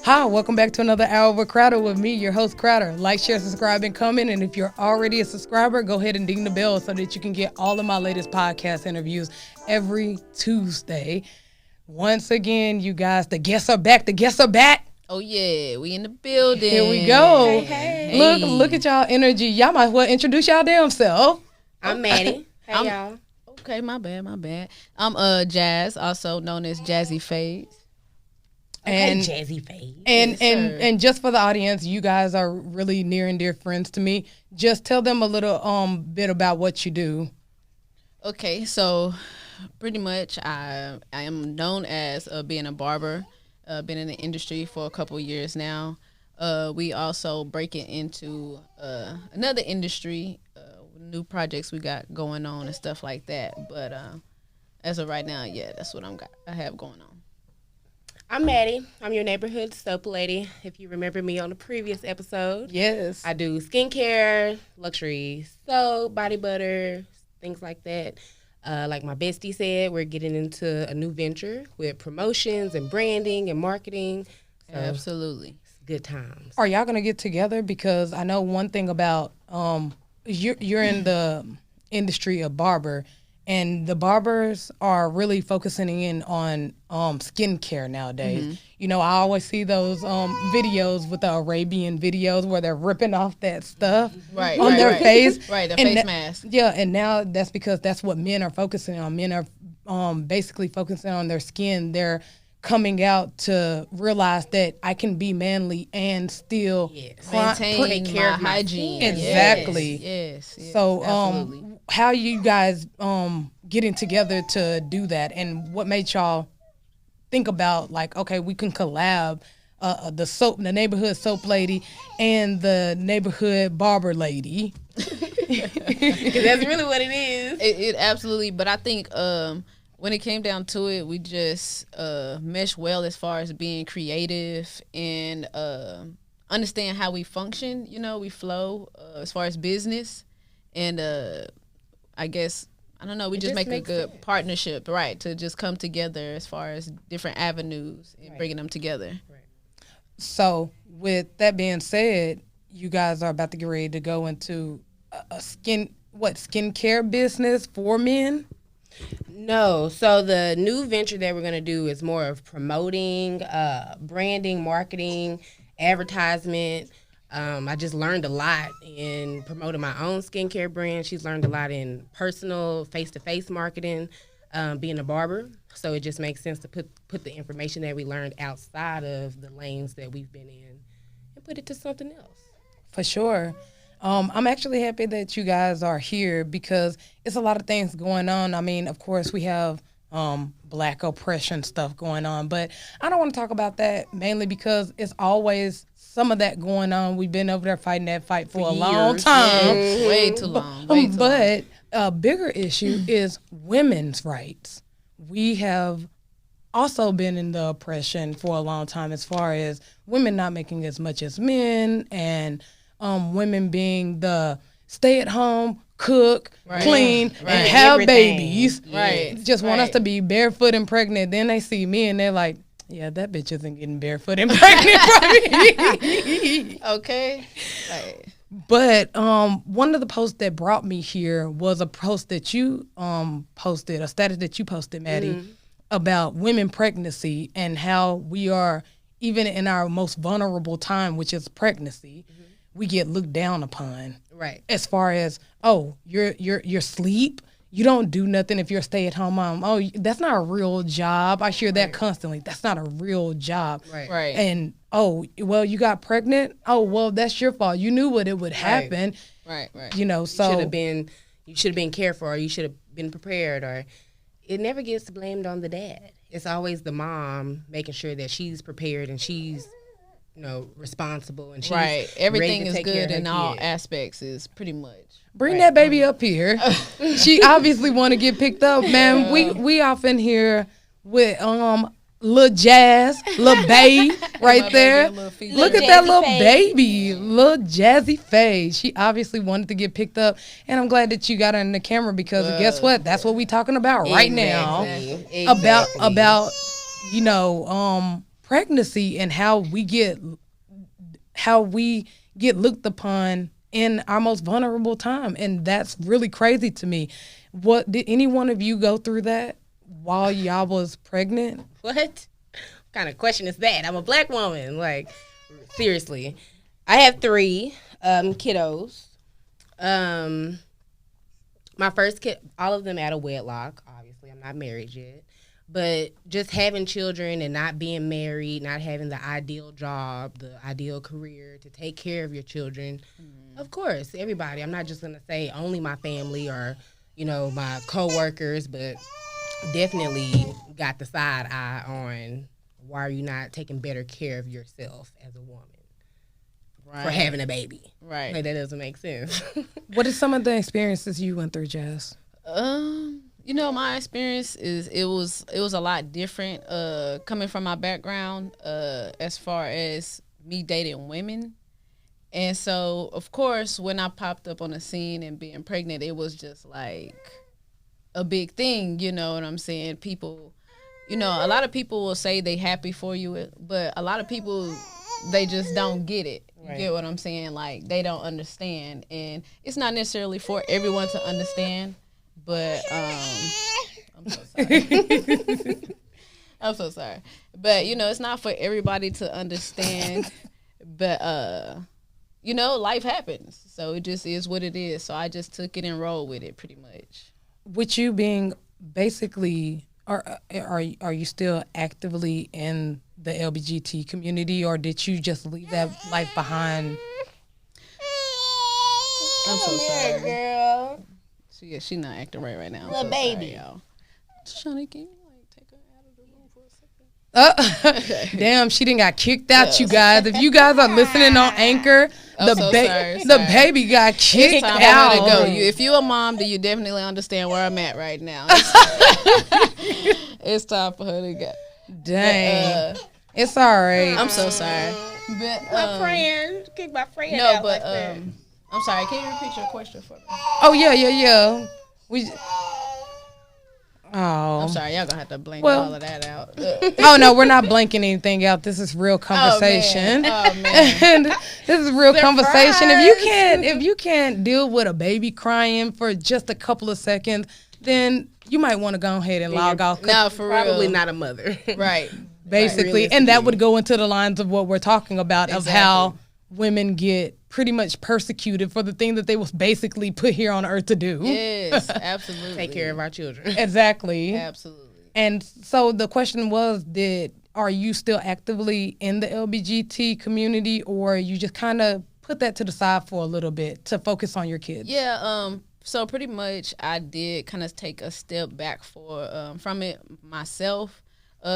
Hi, welcome back to another hour with Crowder with me, your host Crowder. Like, share, subscribe, and comment. And if you're already a subscriber, go ahead and ding the bell so that you can get all of my latest podcast interviews every Tuesday. Once again, you guys, the guests are back. The guests are back. Oh yeah, we in the building. Here we go. Hey. Look at y'all energy. Y'all might as well introduce y'all damn self. I'm Maddie. Hey y'all. Okay, my bad. I'm Jazz, also known as Jazzy Faded. And Jazzy Fade. And just for the audience, you guys are really near and dear friends to me. Just tell them a little bit about what you do. Okay, so pretty much I am known as being a barber. Been in the industry for a couple years now. We also breaking into another industry, new projects we got going on and stuff like that. But as of right now, yeah, that's what I have going on. I'm Maddie. I'm your neighborhood soap lady. If you remember me on the previous episode. Yes. I do skincare, luxury soap, body butter, things like that. Like my bestie said, we're getting into a new venture with promotions and branding and marketing. So Absolutely. It's good times. Are y'all gonna get together? Because I know one thing about you're in the industry of barber, and the barbers are really focusing in on skincare nowadays. Mm-hmm. You know, I always see those videos with the Arabian videos where they're ripping off that stuff on their face. Right, the face mask. Yeah, and now that's because that's what men are focusing on. Men are basically focusing on their skin. They're coming out to realize that I can be manly and still maintain care of hygiene. Exactly. Yes. So, absolutely. How you guys getting together to do that, and what made y'all think about like, okay, we can collab the neighborhood soap lady and the neighborhood barber lady? That's really what it is. It absolutely, but I think when it came down to it, we just meshed well as far as being creative and understand how we function. You know, we flow as far as business, and I guess, I don't know, we just make a good partnership, right, to just come together as far as different avenues and bringing them together. Right. So with that being said, you guys are about to get ready to go into a skincare business for men? No. So the new venture that we're going to do is more of promoting, branding, marketing, advertisement. I just learned a lot in promoting my own skincare brand. She's learned a lot in personal, face-to-face marketing, being a barber. So it just makes sense to put the information that we learned outside of the lanes that we've been in and put it to something else. For sure. I'm actually happy that you guys are here because it's a lot of things going on. I mean, of course, we have Black oppression stuff going on, but I don't want to talk about that mainly because it's always some of that going on. We've been over there fighting that fight for a long time. Yeah, way too long. But a bigger issue is women's rights. We have also been in the oppression for a long time as far as women not making as much as men, and women being the stay-at-home, cook, clean, and have everything. babies. Right. Just want us to be barefoot and pregnant. Then they see me and they're like, yeah, that bitch isn't getting barefoot and pregnant from me. Okay. Right. But one of the posts that brought me here was a post that you posted, a status that you posted, Maddie, about women pregnancy and how we are, even in our most vulnerable time, which is pregnancy, we get looked down upon. Right. As far as, oh, you're sleep. You don't do nothing if you're a stay-at-home mom. Oh, that's not a real job. I hear that constantly. That's not a real job. Right. And, oh, well, you got pregnant? Oh, well, that's your fault. You knew what it would happen. Right. You know, so. You should have been careful, or you should have been prepared, or it never gets blamed on the dad. It's always the mom making sure that she's prepared and she's, responsible, and she's everything ready to is take care good of her in all kid. aspects is pretty much. Bring that baby up here. She obviously want to get picked up, man. We often here with Lil Jazz, Lil Bae right there. Look at that little baby, Lil Jazzy Fade. She obviously wanted to get picked up, and I'm glad that you got her in the camera because guess what? That's what we talking about right now. Exactly. About pregnancy and how we get looked upon in our most vulnerable time, and that's really crazy to me. What did any one of you go through that while y'all was pregnant? What kind of question is that? I'm a black woman. Like, seriously. I have 3 kiddos. My first kid, all of them out of wedlock. Obviously, I'm not married yet. But just having children and not being married, not having the ideal job, the ideal career to take care of your children. Of course, everybody. I'm not just going to say only my family or, my coworkers, but definitely got the side eye on why are you not taking better care of yourself as a woman for having a baby. Right. Like, that doesn't make sense. What are some of the experiences you went through, Jazz? My experience is it was a lot different coming from my background as far as me dating women. And so, of course, when I popped up on the scene and being pregnant, it was just like a big thing, you know what I'm saying? People, a lot of people will say they happy for you, but a lot of people, they just don't get it. You get what I'm saying? Like, they don't understand. And it's not necessarily for everyone to understand. But I'm so sorry. I'm so sorry. But, it's not for everybody to understand. But, life happens. So it just is what it is. So I just took it and rolled with it pretty much. With you being basically, are you still actively in the LGBT community, or did you just leave that life behind? I'm so sorry. Girl. She's not acting right now. Little baby. Sorry, y'all. Shun, can you take her out of the room for a second? Damn, she didn't got kicked out, you guys. If you guys are listening on Anchor, the baby got kicked It's time out. for her to go. If you're a mom, then you definitely understand where I'm at right now. It's time for her to go. Dang. It's all right. I'm so sorry. But, My friend. Kick my friend no, out but like that. I'm sorry. Can you repeat your question for me? Oh, yeah. I'm sorry. Y'all gonna have to blank all of that out. Oh, no, we're not blanking anything out. This is real conversation. Oh, man. And this is real conversation. If you can't deal with a baby crying for just a couple of seconds, then you might want to go ahead and log off. No, for real. Probably not a mother. Right. Basically. Right. And that would go into the lines of what we're talking about, Exactly. of how women get pretty much persecuted for the thing that they was basically put here on earth to do. Yes, absolutely. Take care of our children. Exactly. Absolutely. And so the question was, are you still actively in the LGBT community, or you just kind of put that to the side for a little bit to focus on your kids? Yeah, so pretty much I did kind of take a step back from it myself,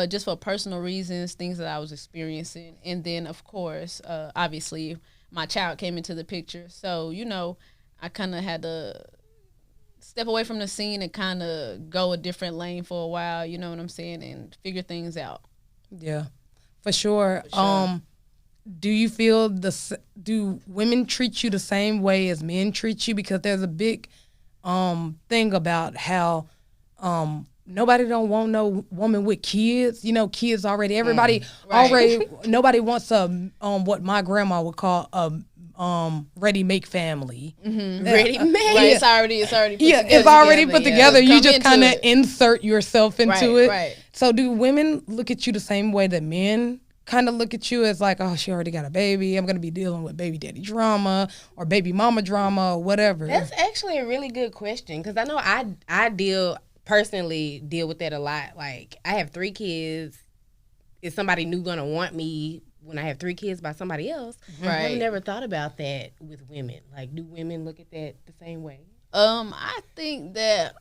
just for personal reasons, things that I was experiencing. And then, of course, obviously, my child came into the picture. So, I kind of had to step away from the scene and kind of go a different lane for a while, you know what I'm saying, and figure things out. Yeah, for sure. Do you feel do women treat you the same way as men treat you? Because there's a big thing about how nobody don't want no woman with kids. Kids already. Everybody already. Nobody wants a what my grandma would call a ready-make family. Mm-hmm. Ready-made. Right, it's already put together. It's already put together. Yeah. You just kind of insert yourself into it. Right. So do women look at you the same way that men kind of look at you, as like, oh, she already got a baby, I'm going to be dealing with baby daddy drama or baby mama drama or whatever? That's actually a really good question, because I know I personally deal with that a lot. Like, I have 3 kids. Is somebody new going to want me when I have 3 kids by somebody else? Right. I've never thought about that with women. Like, do women look at that the same way? I think that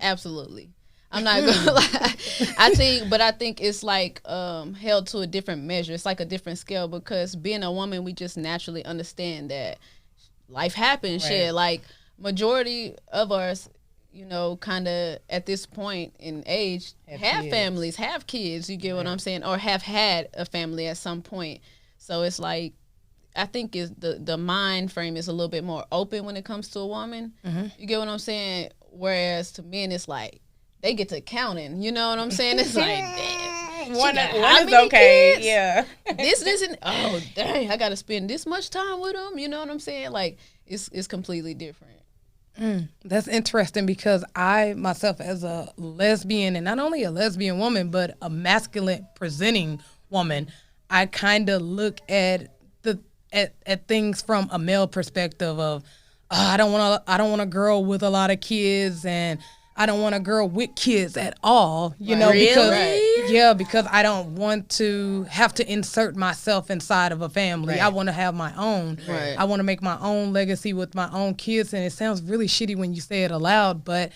absolutely. I'm not gonna lie. I think it's like held to a different measure. It's like a different scale, because being a woman, we just naturally understand that life happens. Right. Shit, like majority of us, kind of at this point in age, have kids. families, have kids. You get what I'm saying, or have had a family at some point. So it's like, I think the mind frame is a little bit more open when it comes to a woman. Mm-hmm. You get what I'm saying? Whereas to men, it's like, they get to counting. You know what I'm saying? It's like, damn. one how is many okay. kids? Yeah. This isn't. Oh dang! I got to spend this much time with them. You know what I'm saying? Like it's completely different. That's interesting because I myself, as a lesbian, and not only a lesbian woman, but a masculine presenting woman, I kind of look at at things from a male perspective of I don't want a girl with a lot of kids, and I don't want a girl with kids at all. You know, Really? because I don't want to have to insert myself inside of a family. Right. I want to have my own. Right. I want to make my own legacy with my own kids, and it sounds really shitty when you say it aloud, but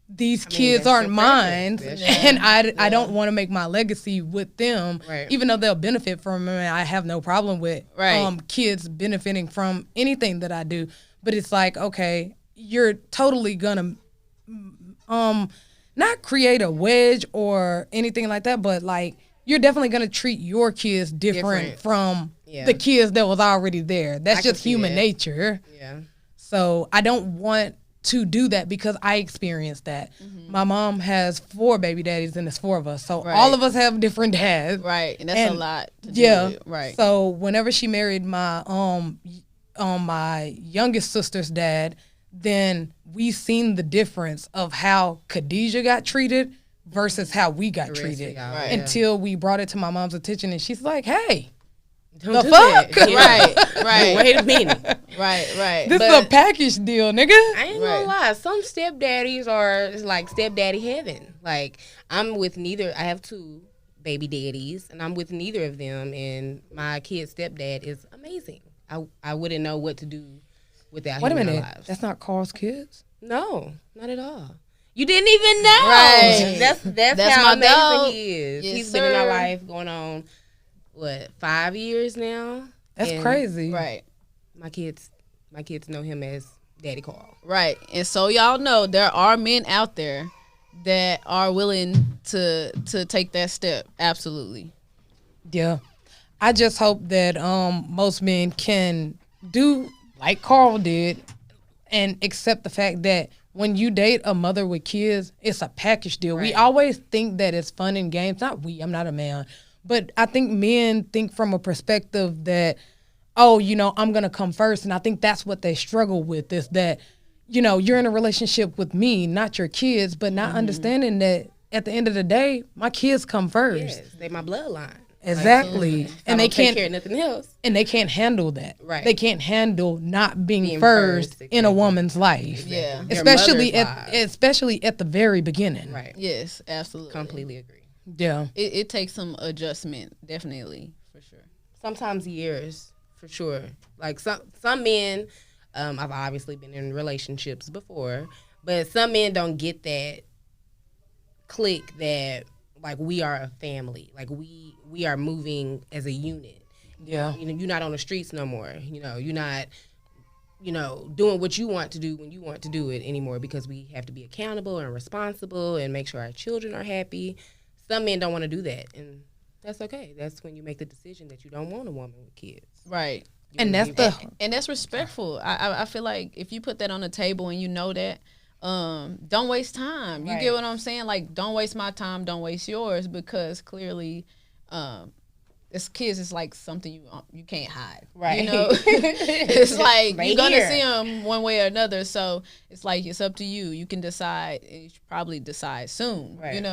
these kids that's aren't your mine, purpose. and I don't want to make my legacy with them, Right. even though they'll benefit from it. And I have no problem with Right. kids benefiting from anything that I do, but it's like, okay, you're totally gonna not create a wedge or anything like that, but like you're definitely gonna treat your kids different from Yeah. the kids that was already there. That's I can just see human that. nature. Yeah. So I don't want to do that because I experienced that. My mom has 4 baby daddies, and it's 4 of us. So Right. all of us have different dads. Right, and that's a And, lot. To do Yeah. with. Right. So whenever she married my youngest sister's dad, then we seen the difference of how Khadijah got treated versus how we got rest of treated. y'all, Right. Until we brought it to my mom's attention, and she's like, "Hey, Don't The do fuck? that. Yeah. Right. Wait a minute. Right. this is a package deal, nigga." I ain't gonna Right. lie. Some stepdaddies are like stepdaddy heaven. Like I'm with neither. I have 2 baby daddies, and I'm with neither of them. And my kid's stepdad is amazing. I wouldn't know what to do without Wait a him in our minute, lives. that's not Carl's kids. No, not at all. You didn't even know. Right. That's That's how my amazing dog. he is. Yes, He's been in our sir. life going on 5 years now. That's And crazy. Right. My kids know him as Daddy Carl. Right. And so y'all know there are men out there that are willing to take that step. Absolutely. Yeah. I just hope that most men can do like Carl did and accept the fact that when you date a mother with kids, it's a package deal. We Right. always think that it's fun and games. I'm not a man. But I think men think from a perspective that, oh, I'm going to come first. And I think that's what they struggle with is that, you're in a relationship with me, not your kids, but not understanding that at the end of the day, my kids come first. Yes, they my bloodline. Exactly. And they can't take care of nothing else. And they can't handle that. Right. They can't handle not being Being first first, in a exactly. woman's life. Yeah. Your Especially mother's at lives. especially at the very beginning. Right. Yes, absolutely. Completely agree. Yeah. It takes some adjustment, definitely, for sure. Sometimes years, for sure. Like some men, I've obviously been in relationships before, but some men don't get that click that like we are a family. Like we are moving as a unit. Yeah. You're not on the streets no more. You're not, doing what you want to do when you want to do it anymore because we have to be accountable and responsible and make sure our children are happy. Some men don't want to do that, and that's okay. That's when you make the decision that you don't want a woman with kids. Right. And that's And that's respectful. I feel like if you put that on the table and you know that, don't waste time. You Right. get what I'm saying? Like, don't waste my time, don't waste yours, because clearly, as kids, it's like something you can't hide. Right. It's like Right you're gonna here. see them one way or another. So it's like it's up to you. You can decide. You should probably decide soon. Right.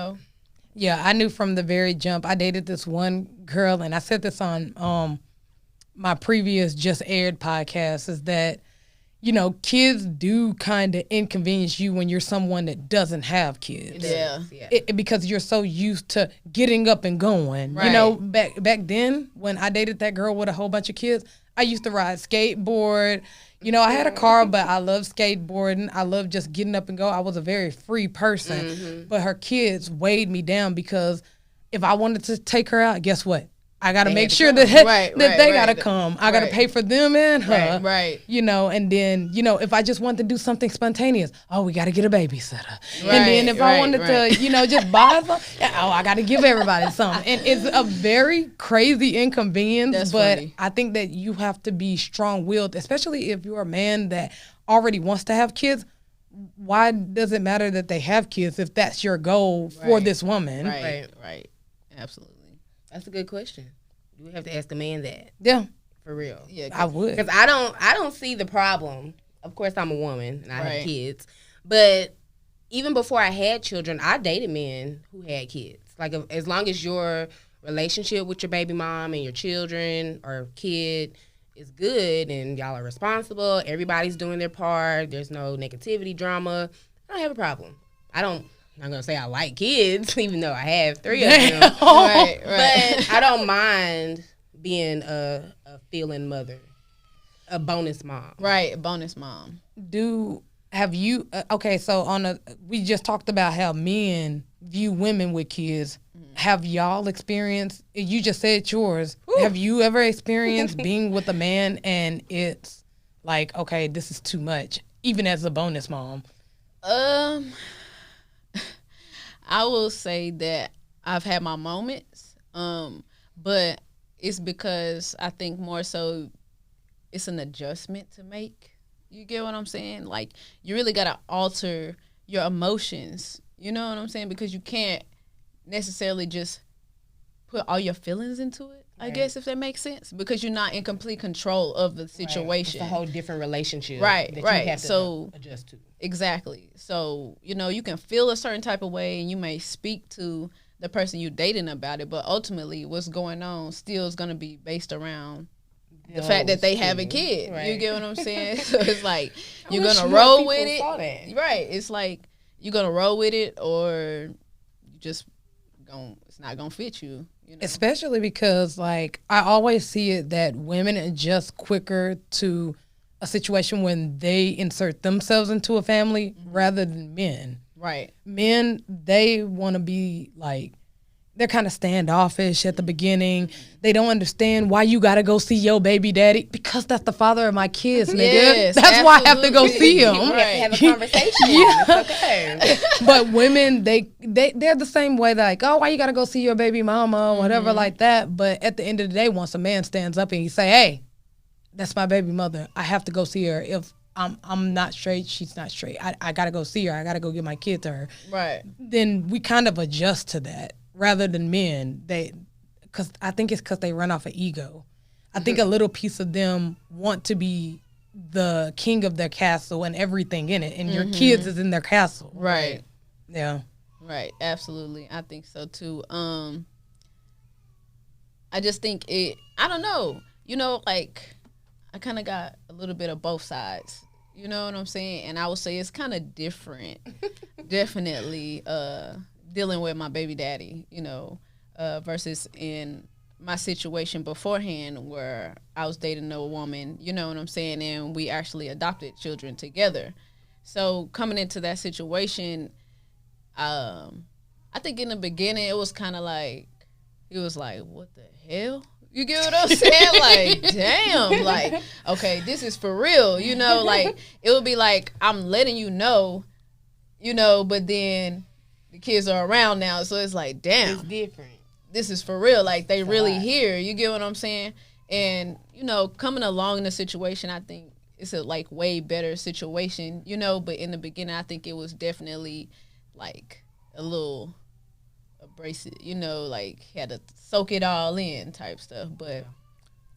Yeah, I knew from the very jump. I dated this one girl, and I said this on my previous just aired podcast, is that, kids do kind of inconvenience you when you're someone that doesn't have kids. Yeah. Because you're so used to getting up and going. Right. Back then when I dated that girl with a whole bunch of kids, I used to ride skateboard. I had a car, but I love skateboarding. I love just getting up and go. I was a very free person. But her kids weighed me down because if I wanted to take her out, guess what? I got to make sure that they got to come. I got to pay for them and her. Right. And then, if I just wanted to do something spontaneous, we got to get a babysitter. Right, And then if I wanted right. to, just buy something, I got to give everybody something. And it's a very crazy inconvenience, That's but funny. I think that you have to be strong-willed, especially if you're a man that already wants to have kids. Why does it matter that they have kids if that's your goal for Right. this woman? Right. Absolutely. That's a good question. We have to ask the man that. Yeah. For real. Yeah, I would. Because I don't see the problem. Of course, I'm a woman and I Right. have kids. But even before I had children, I dated men who had kids. Like, as long as your relationship with your baby mom and your children or kid is good and y'all are responsible, everybody's doing their part, there's no negativity, drama, I don't have a problem. I'm not going to say I like kids, even though I have 3 of them. Right. But I don't mind being a feeling mother, a bonus mom. Right, a bonus mom. Have you okay, so we just talked about how men view women with kids. Have y'all experienced, you just said yours, have you ever experienced being with a man and it's like, okay, this is too much, even as a bonus mom? I will say that I've had my moments, but it's because I think more so it's an adjustment to make. You get what I'm saying? Like, you really got to alter your emotions. You know what I'm saying? Because you can't necessarily just put all your feelings into it, I guess, if that makes sense. Because you're not in complete control of the situation. It's a whole different relationship. Right, that right. You have to adjust to. Exactly. So, you can feel a certain type of way and you may speak to the person you're dating about it, but ultimately what's going on still is going to be based around the fact that they have a kid. Right. You get what I'm saying? So it's like you're going to roll with it. Right. It's like you're going to roll with it or you just it's not going to fit you. Especially because, like, I always see it that women adjust quicker to a situation when they insert themselves into a family rather than men. Right. Men, they want to be like, they're kind of standoffish at the beginning. They don't understand why you got to go see your baby daddy, because that's the father of my kids, nigga. Yes, that's absolutely. why I have to go see him. We have to have a conversation. It's okay. But women, they're the same way. They're like, oh, why you got to go see your baby mama or whatever like that. But at the end of the day, once a man stands up and he say, hey, that's my baby mother, I have to go see her. If I'm not straight, she's not straight, I got to go see her. I got to go get my kid to her. Right. Then we kind of adjust to that. Rather than men, because I think it's because they run off of ego. I think a little piece of them want to be the king of their castle and everything in it, and your kids is in their castle. Right. Yeah. Right. Absolutely. I think so too. I just think I don't know. Like, I kind of got a little bit of both sides. You know what I'm saying? And I would say it's kind of different. Definitely. Dealing with my baby daddy, versus in my situation beforehand where I was dating a woman, you know what I'm saying, and we actually adopted children together. So coming into that situation, I think in the beginning it was kind of like, it was like, what the hell? You get what I'm saying? Like, damn, like, okay, this is for real, like, it would be like, I'm letting you know, but then the kids are around now, so it's like, damn, it's different. This is for real. Like, they really here. You get what I'm saying? And coming along in the situation, I think it's a like way better situation. But in the beginning, I think it was definitely like a little abrasive. Like had to soak it all in type stuff. But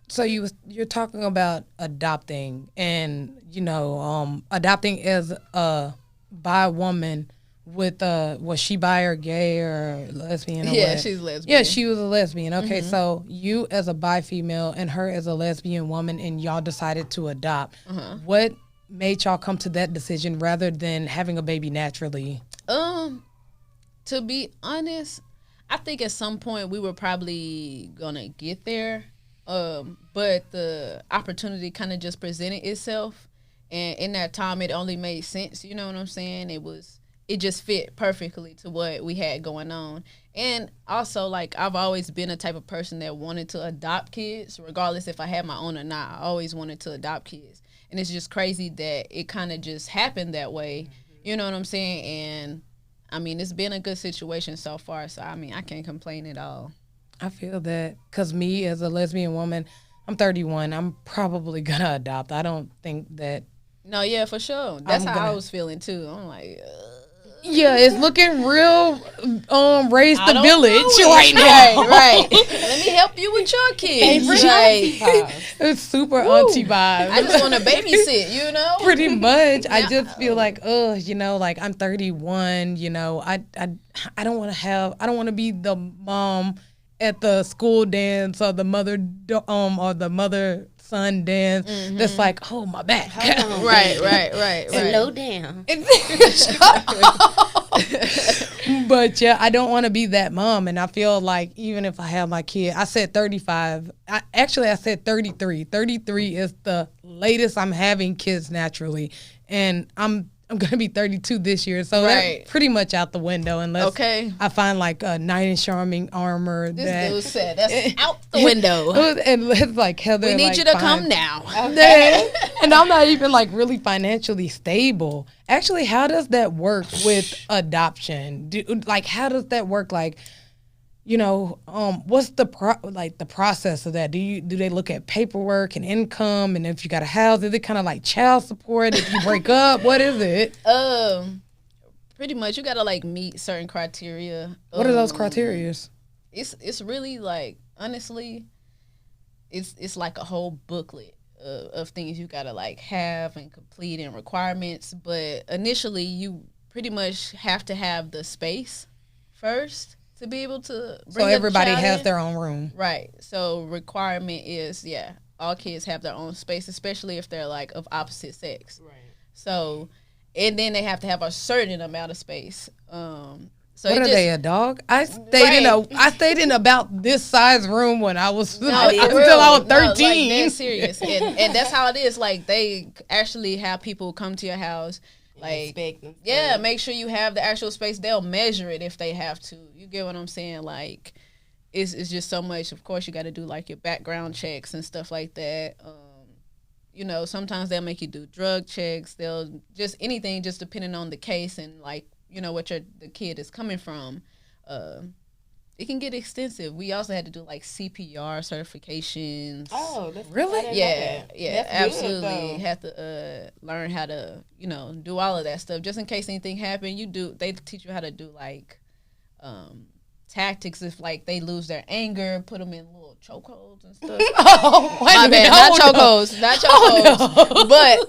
so you're talking about adopting, and adopting as a bi woman. With was she bi or gay or lesbian? Or yeah, what? She's lesbian. Yeah, she was a lesbian. Okay, so you as a bi female and her as a lesbian woman, and y'all decided to adopt. What made y'all come to that decision rather than having a baby naturally? To be honest, I think at some point we were probably gonna get there, but the opportunity kind of just presented itself, and in that time it only made sense. You know what I'm saying? It just fit perfectly to what we had going on. And also, like, I've always been a type of person that wanted to adopt kids, regardless if I had my own or not. I always wanted to adopt kids. And it's just crazy that it kind of just happened that way. You know what I'm saying? And, I mean, it's been a good situation so far. So, I mean, I can't complain at all. I feel that. Because me, as a lesbian woman, I'm 31. I'm probably going to adopt. I don't think that. No, yeah, for sure. That's how I was feeling, too. I'm like, Yeah, it's looking real raise the village right now. Right. Let me help you with your kids. It's super auntie vibe. I just want to babysit, you know? Pretty much. I just feel like, like I'm 31, I don't want to be the mom at the school dance or the mother son dance that's like, oh, my back. Right. Slow down. But yeah, I don't want to be that mom. And I feel like even if I have my kid, I said 35. I said 33. 33 is the latest I'm having kids naturally. And I'm going to be 32 this year. So that's pretty much out the window unless I find like a knight in shining armor. This dude said that's out the window. And it's like, Heather, we need you to come now. Okay. And I'm not even like really financially stable. Actually, how does that work with adoption? How does that work? Like, what's the process of that? Do they look at paperwork and income, and if you got a house, is it kind of like child support if you break up? What is it? Pretty much, you gotta like meet certain criteria. What are those criteria? It's really like, honestly, it's like a whole booklet of things you gotta like have and complete and requirements. But initially, you pretty much have to have the space first to be able to bring so everybody the child has in. their own room. Right. So requirement is, all kids have their own space, especially if they're like of opposite sex. Right. So, and then they have to have a certain amount of space. So what are they, a dog? I stayed in about this size room when I was until I was 13. No, like, that's serious. And that's how it is. Like, they actually have people come to your house. Like, make sure you have the actual space. They'll measure it if they have to. You get what I'm saying? Like, it's just so much. Of course, you got to do like your background checks and stuff like that. Sometimes they'll make you do drug checks. They'll just anything, just depending on the case and like what the kid is coming from. It can get extensive. We also had to do like CPR certifications. Oh, that's really? Yeah, that's absolutely. Have to learn how to, do all of that stuff just in case anything happened. They teach you how to do like tactics if like they lose their anger, put them in little chokeholds and stuff. Oh, my bad, not chokeholds, but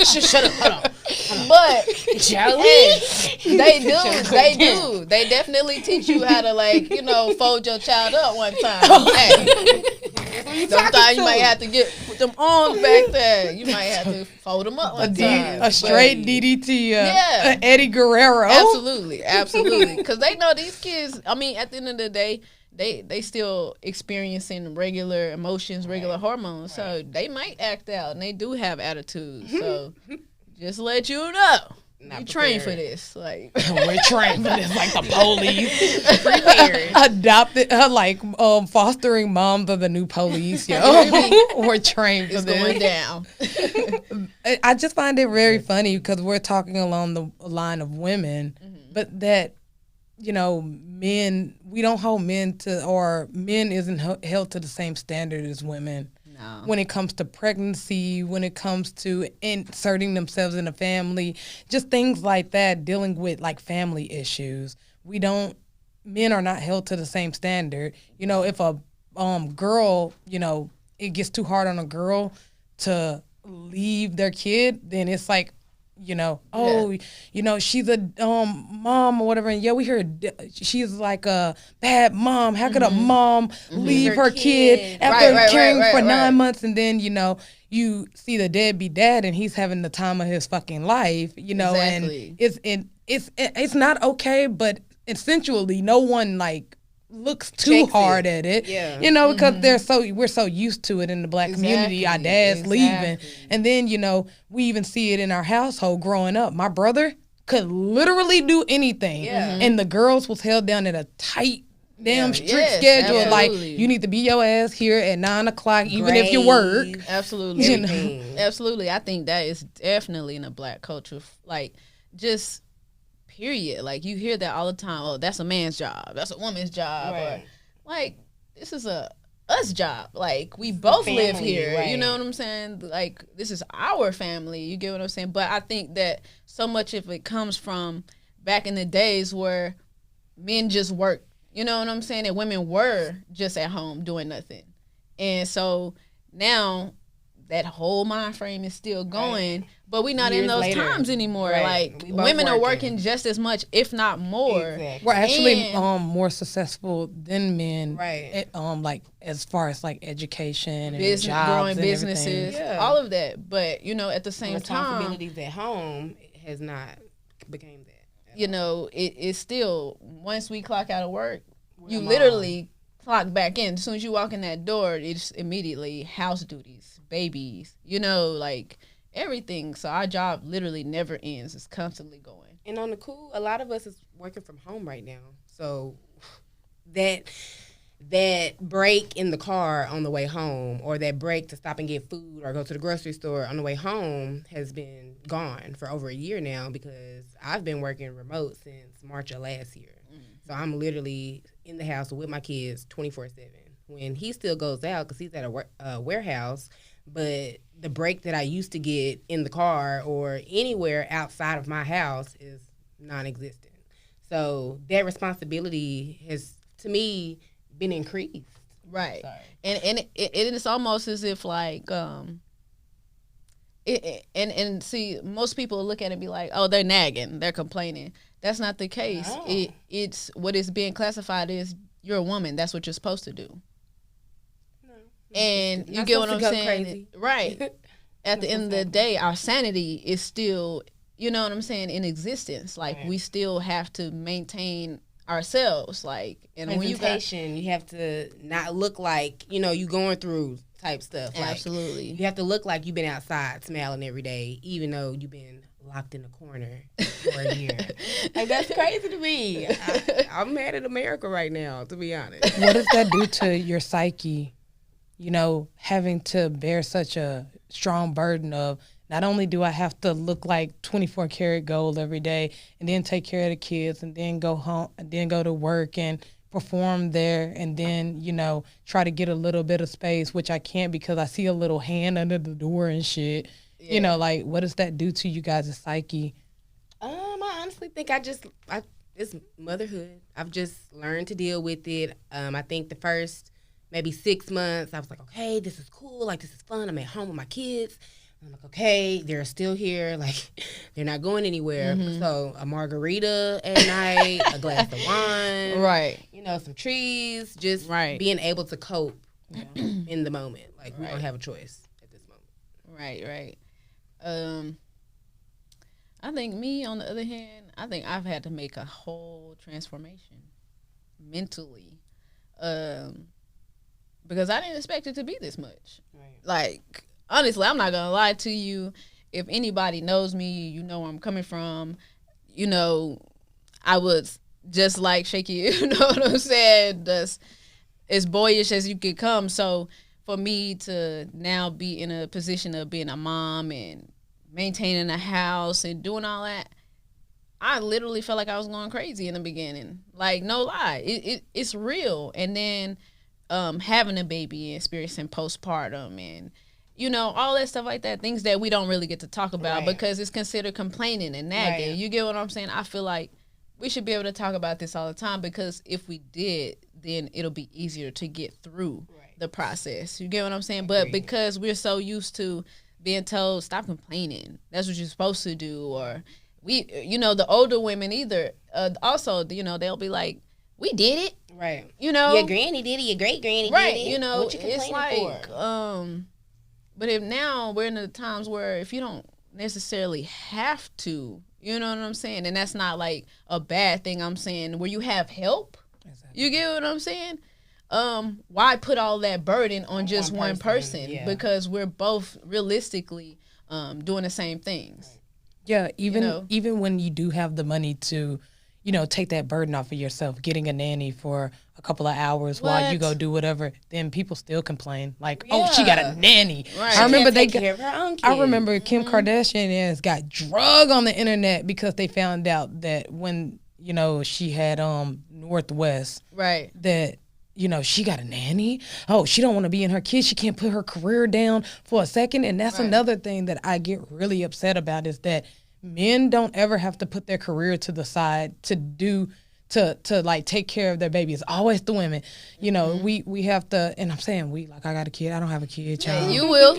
shut up, hold on. But they definitely teach you how to like fold your child up one time. Sometimes you might have to put them arms back there. You might have to fold them up one time. A straight DDT, Eddie Guerrero. Absolutely. Because they know these kids, I mean, at the end of the day, they still experiencing regular emotions, regular hormones. So they might act out, and they do have attitudes. So just let you know. You train for this, like we're trained for this, like the police. Adopted, fostering moms are the new police, yo. We're trained for this. Going down. I just find it very funny because we're talking along the line of women, but that men, we don't hold men to, or men isn't held to the same standard as women. No. When it comes to pregnancy, when it comes to inserting themselves in a family, just things like that, dealing with like family issues. Men are not held to the same standard. If a girl, it gets too hard on a girl to leave their kid, then it's like, she's a mom or whatever, and we heard she's like a bad mom. How could a mom leave her kid after caring for 9 months, and then you see the deadbeat dad and he's having the time of his fucking life, exactly. And it's not okay, but essentially no one like looks too hard at it, because we're so used to it in the black community. Our dad's leaving, and then we even see it in our household growing up. My brother could literally do anything, and the girls was held down at a tight damn strict schedule. Absolutely. Like you need to be your ass here at 9 o'clock, even if you work. Absolutely, absolutely. I think that is definitely in a black culture, like just. Period. Like you hear that all the time. Oh, that's a man's job. That's a woman's job. Right. Or like this is a us job. Like, we both live family, here. right. You know what I'm saying? Like, this is our family. You get what I'm saying? But I think that so much of it comes from back in the days where men just worked. You know what I'm saying? And women were just at home doing nothing. And so now that whole mind frame is still going, but we're not Years in those later. times anymore. Right. Like, We both women are working. working just as much, if not more. Exactly. We're actually And- more successful than men, Right. like as far as like education and Business, jobs growing and businesses, everything. Yeah. all of that. But, you know, at the same time, Responsibilities at home has not became that. you know, it's still, once we clock out of work, you mom. literally clock back in. As soon as you walk in that door, it's immediately house duties, babies, you know, like everything. So our job literally never ends. It's constantly going. And on the cool, a lot of us is working from home right now. So that break in the car on the way home, or that break to stop and get food or go to the grocery store on the way home, has been gone for over a year now, because I've been working remote since March of last year. So I'm literally in the house with my kids 24/7. When he still goes out because he's at a warehouse, but the break that I used to get in the car or anywhere outside of my house is non-existent. So that responsibility has, to me, been increased. Right. Sorry. And it's almost as if like and see, most people look at it and be like, oh, they're nagging, they're complaining. That's not the case. No. It's what is being classified is you're a woman. That's what you're supposed to do. No. And you Not get what I'm supposed to go saying? crazy. Right. At the end of the day, our sanity is still, you know what I'm saying, in existence. Like, Right. we still have to maintain ourselves. Like, and when you got, Presentation, you have to not look like, you going through type stuff. Like, absolutely. you have to look like you've been outside smiling every day, even though you've been locked in a corner for a year. Like, that's crazy to me. I'm mad at America right now, to be honest. What does that do to your psyche? You know, having to bear such a strong burden of, not only do I have to look like 24 karat gold every day and then take care of the kids and then go home and then go to work and perform there and then, try to get a little bit of space, which I can't because I see a little hand under the door and shit. Yeah. Like, what does that do to you guys' psyche? I honestly think it's motherhood. I've just learned to deal with it. I think the first maybe 6 months, I was like, okay, this is cool. Like, this is fun. I'm at home with my kids. I'm like, okay, they're still here. Like, they're not going anywhere. Mm-hmm. So a margarita at night, a glass of wine, Right. some trees, just Right. being able to cope in the moment. Like, we don't Right. have a choice at this moment. Right. I think me, on the other hand, I think I've had to make a whole transformation mentally, because I didn't expect it to be this much. Right. Like, honestly, I'm not gonna lie to you. If anybody knows me, you know where I'm coming from. I was just like Shaky. You know what I'm saying? Just as boyish as you could come. So for me to now be in a position of being a mom and maintaining a house and doing all that, I literally felt like I was going crazy in the beginning. Like, no lie, it's real. And then having a baby and experiencing postpartum and all that stuff like that, things that we don't really get to talk about Right. because it's considered complaining and nagging. Right. You get what I'm saying? I feel like we should be able to talk about this all the time, because if we did, then it'll be easier to get through Right. the process. You get what I'm saying? But because we're so used to being told, stop complaining, that's what you're supposed to do, or we, the older women either, also, they'll be like, we did it, Right. Your granny did it, your great granny right, did it. What you it's complaining like, for? but if now we're in the times where if you don't necessarily have to, you know what I'm saying, and that's not like a bad thing, I'm saying, where you have help, Exactly. you get what I'm saying? Why put all that burden on just one person? yeah. Because we're both realistically doing the same things. Yeah, even know? even when you do have the money to, take that burden off of yourself, getting a nanny for a couple of hours while you What? go do whatever, then people still complain like, "Oh, she got a nanny." Right. I remember Can't they take got, care of her own kids. I remember Kim Kardashian got drug on the internet because they found out that when she had Northwest, Right. that she got a nanny. Oh, she don't want to be in her kids. She can't put her career down for a second. And that's another thing that I get really upset about is that men don't ever have to put their career to the side to like take care of their baby. It's always the women. We have to, and I'm saying like I got a kid. I don't have a kid, child. Yeah, you will.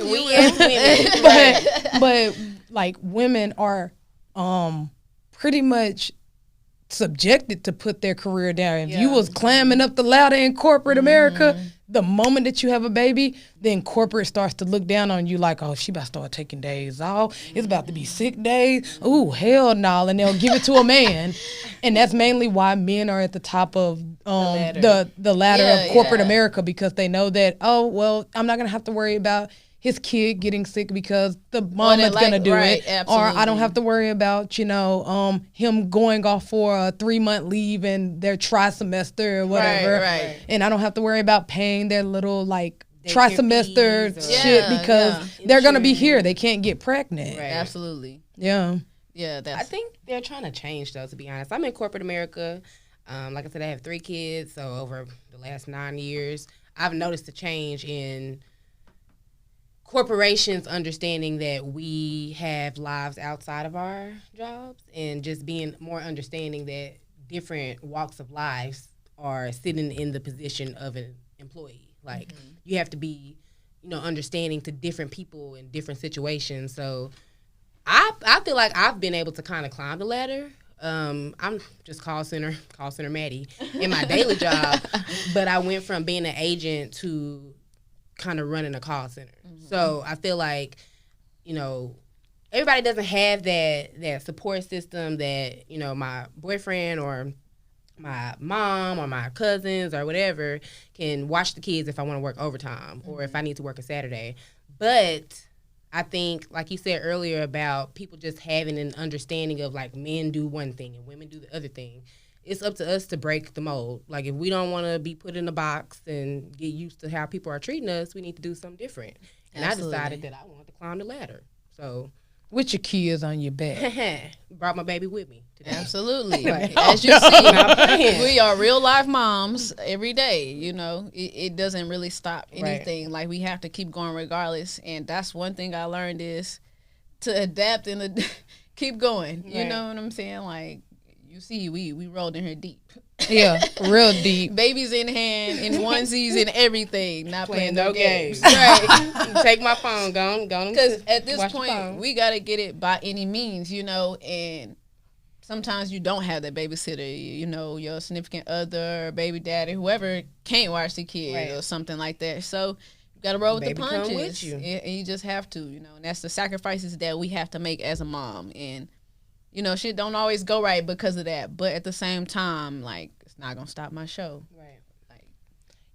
But like women are pretty much subjected to put their career down. If you was climbing up the ladder in corporate America, the moment that you have a baby, then corporate starts to look down on you like, oh, she about to start taking days off. It's about to be sick days. Ooh, hell no. And they'll give it to a man. And that's mainly why men are at the top of the ladder of corporate America, because they know that, oh, well, I'm not going to have to worry about his kid getting sick because the mom is going to do it. Absolutely. Or I don't have to worry about, him going off for a 3-month leave and their trimester or whatever. Right. And I don't have to worry about paying their little trimester shit because they're going to be here. They can't get pregnant. Right. Absolutely. Yeah. Yeah. I think they're trying to change, though, to be honest. I'm in corporate America. Like I said, I have 3 kids. So over the last 9 years, I've noticed a change in corporations understanding that we have lives outside of our jobs, and just being more understanding that different walks of life are sitting in the position of an employee. Like you have to be, understanding to different people in different situations. So I feel like I've been able to kind of climb the ladder. I'm just call center Maddie in my daily job, but I went from being an agent to kind of running a call center. So I feel like, everybody doesn't have that support system that, my boyfriend or my mom or my cousins or whatever can watch the kids if I want to work overtime or if I need to work a Saturday. But I think, like you said earlier, about people just having an understanding of like men do one thing and women do the other thing. It's up to us to break the mold. Like if we don't want to be put in a box and get used to how people are treating us, we need to do something different. And Absolutely. I decided that I wanted to climb the ladder. So with your kids on your back. Brought my baby with me today. Absolutely. As you see, we are real life moms every day. It doesn't really stop anything. Right. Like we have to keep going regardless. And that's one thing I learned is to adapt and keep going. Right. You know what I'm saying? Like, you see, we rolled in here deep. Yeah, real deep. Babies in hand, in onesies, and everything. Not playing no games. Right. Take my phone, go. Because at this point, we got to get it by any means, and sometimes you don't have that babysitter, your significant other, baby daddy, whoever can't watch the kid or something like that. So you got to roll with the punches. Come with you. And you just have to, and that's the sacrifices that we have to make as a mom. And shit don't always go right because of that. But at the same time, like, it's not going to stop my show. Right. Like,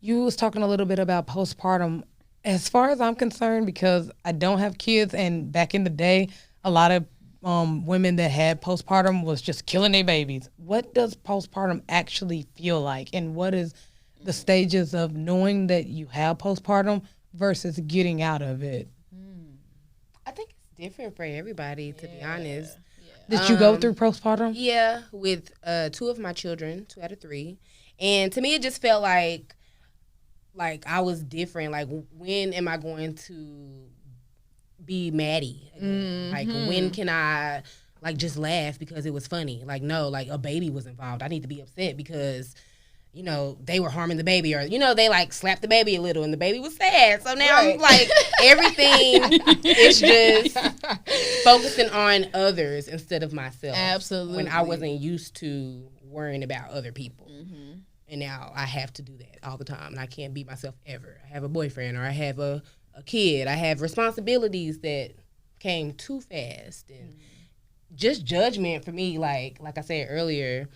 you was talking a little bit about postpartum. As far as I'm concerned, because I don't have kids, and back in the day, a lot of women that had postpartum was just killing their babies. What does postpartum actually feel like? And what is the stages of knowing that you have postpartum versus getting out of it? I think it's different for everybody, to be honest. Did you go through postpartum? Yeah, with 2 of my children, 2 out of 3. And to me, it just felt like I was different. Like, when am I going to be Maddie again? Like, when can I, just laugh because it was funny? Like, no, a baby was involved. I need to be upset because, they were harming the baby, or, they, slapped the baby a little and the baby was sad. So now I'm everything is just focusing on others instead of myself. Absolutely. When I wasn't used to worrying about other people. And now I have to do that all the time, and I can't be myself ever. I have a boyfriend, or I have a kid. I have responsibilities that came too fast. And just judgment for me, like I said earlier,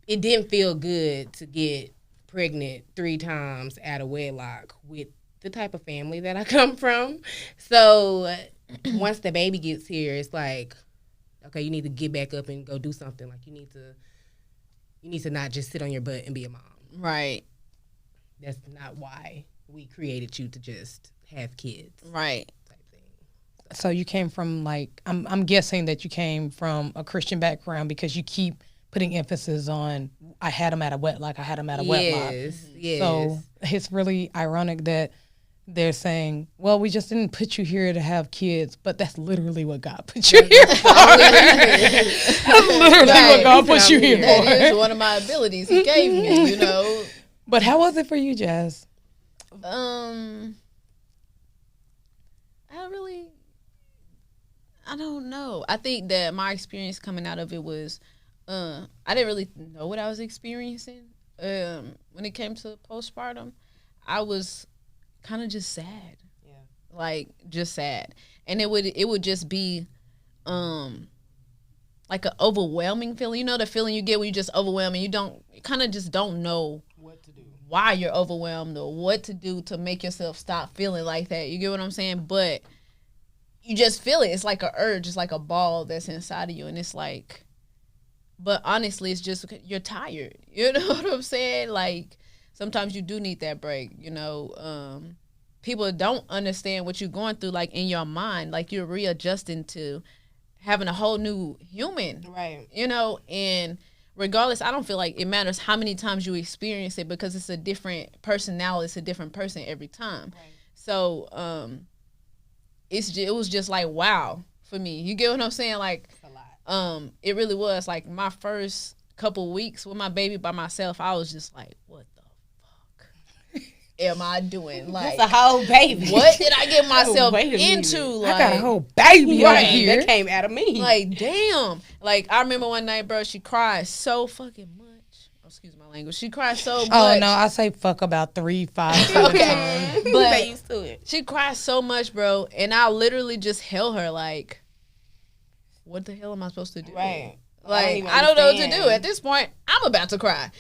it didn't feel good to get pregnant 3 times out of wedlock with the type of family that I come from. So once the baby gets here, it's like, okay, you need to get back up and go do something. Like, you need to not just sit on your butt and be a mom. Right. That's not why we created you, to just have kids. Right. Type thing. So you came from I'm guessing that you came from a Christian background because you keep putting emphasis on I had them at a wedlock. I had them at a wedlock. Yes. So it's really ironic that they're saying, well, we just didn't put you here to have kids, but that's literally what God put you here for. That's literally what God put you here for. That is one of my abilities He gave me, you know. But how was it for you, Jazz? I don't know. I think that my experience coming out of it was, I didn't really know what I was experiencing. When it came to postpartum, I was kind of just sad. Yeah. Like, just sad. And it would just be, like an overwhelming feeling. You know the feeling you get when you just overwhelmed and you kind of just don't know what to do, why you're overwhelmed or what to do to make yourself stop feeling like that. You get what I'm saying? But you just feel it. It's like a urge. It's like a ball that's inside of you. And it's like, but honestly, it's just you're tired. You know what I'm saying? Like, sometimes you do need that break, you know. People don't understand what you're going through, like, in your mind. Like, you're readjusting to having a whole new human. Right. You know, and regardless, I don't feel like it matters how many times you experience it because it's a different personality. It's a different person every time. Right. So, it was just like, wow, for me. You get what I'm saying? Like, a lot. It really was. Like, my first couple weeks with my baby by myself, I was just like, what the fuck am I doing? Like, that's a whole baby. What did I get myself into? Like, I got a whole baby right here. That came out of me. Like, damn. Like, I remember one night, bro, she cried so fucking much. Excuse my language. She cried so much. Oh, no, I say fuck about 3-5 times. Okay. But they used to it. She cried so much, bro, and I literally just held her like, what the hell am I supposed to do? Right. Like, I don't know what to do. At this point, I'm about to cry.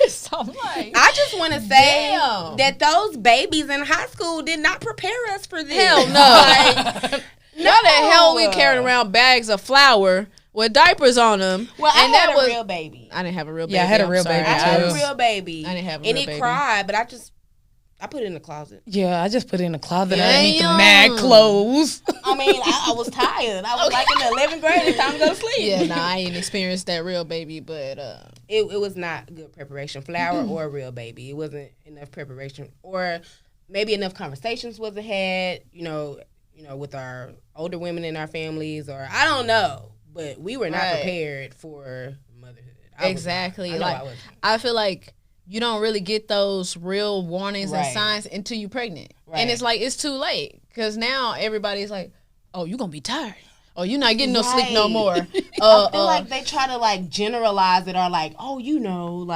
So I'm like, I just want to say that those babies in high school did not prepare us for this. Hell no. Like, no. How the hell we carrying around bags of flour with diapers on them? Well, I had a real baby. I didn't have a real baby. Yeah, I had a real baby too. I had a real baby. I didn't have a real baby. And it cried, but I put it in the closet. Yeah, I just put it in the closet underneath the mad clothes. I mean, I was tired. I was like in the 11th grade. It's time to go to sleep. Yeah, nah, I ain't experienced that real baby, but it was not good preparation, flour or real baby. It wasn't enough preparation, or maybe enough conversations wasn't had. You know, with our older women in our families, or I don't know, but we were not prepared for motherhood. Exactly. I feel like you don't really get those real warnings and signs until you're pregnant. Right. And it's like, it's too late. Because now everybody's like, oh, you're going to be tired. Oh, you're not getting no sleep no more. I feel like they try to, like, generalize it, or like, oh, you know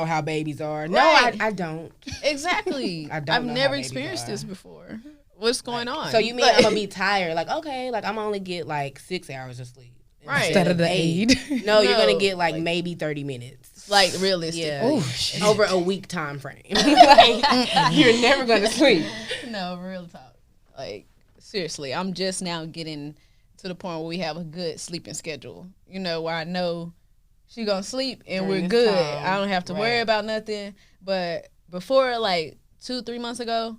how babies are. Right. No, I don't. Exactly. I've never experienced this before. What's going on? So you mean I'm going to be tired? Like, okay, like, I'm only get, like, 6 hours of sleep. Right. Instead of the 8. No, you're going to get, like, maybe 30 minutes. Like, realistic. Yeah. Over a week time frame. Like, you're never going to sleep. No, real talk. Like, seriously, I'm just now getting to the point where we have a good sleeping schedule. You know, where I know she going to sleep and we're good. I don't have to worry about nothing. But before, like, 2-3 months ago,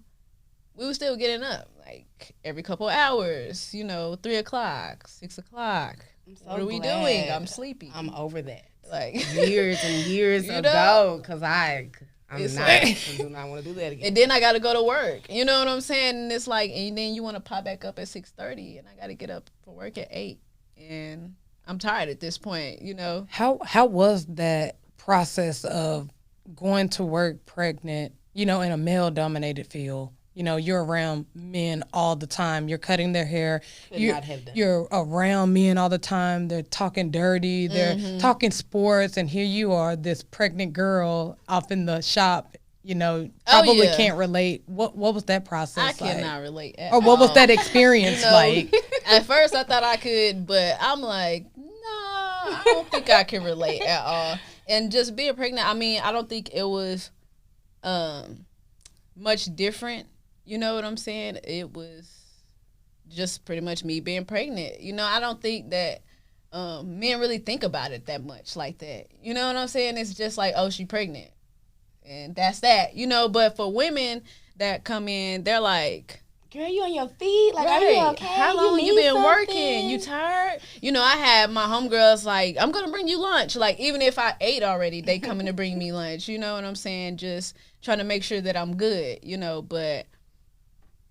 we were still getting up. Like, every couple hours, 3 o'clock, 6 o'clock. What are we doing? I'm sleepy. I'm over that. Like, years and years ago, because I do not want to do that again. And then I got to go to work. You know what I'm saying? And it's like, and then you want to pop back up at 6:30, and I got to get up for work at 8, and I'm tired at this point. How was that process of going to work pregnant? In a male-dominated field. You're around men all the time. You're cutting their hair. You're around men all the time. They're talking dirty. They're talking sports. And here you are, this pregnant girl off in the shop, probably can't relate. What was that process like? I cannot relate at all. Or what was that experience like? At first, I thought I could, but I'm like, nah, I don't think I can relate at all. And just being pregnant, I mean, I don't think it was much different. You know what I'm saying? It was just pretty much me being pregnant. I don't think that men really think about it that much like that. You know what I'm saying? It's just like, oh, she pregnant. And that's that. But for women that come in, they're like, girl, you on your feet? Like, Right. are you okay? How long you need been something? working? You tired? You know, I had my homegirls like, I'm gonna bring you lunch. Like, even if I ate already, they coming to bring me lunch. You know what I'm saying? Just trying to make sure that I'm good. You know, but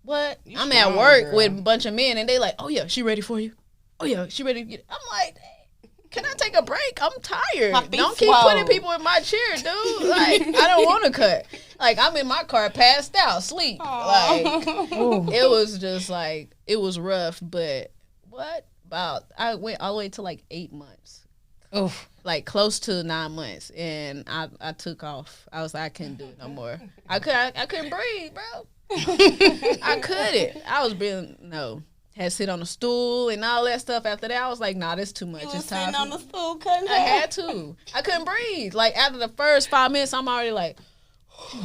what? I'm at work with a bunch of men, and they like, oh yeah, she ready for you? Oh yeah, she ready to get. I'm like, can I take a break? I'm tired. Don't keep putting people in my chair, dude. Like, I don't want to cut. Like, I'm in my car, passed out, sleep. Like, it was just like, it was rough. But I went all the way to like 8 months. Oof. Like close to 9 months, and I took off. I was like, I couldn't do it no more. I couldn't breathe, bro. I couldn't. I was had to sit on a stool and all that stuff. After that, I was like, nah, this too much. You It's was time. sitting on the stool, cutting I had to. I couldn't breathe. Like, after the first 5 minutes, I'm already like,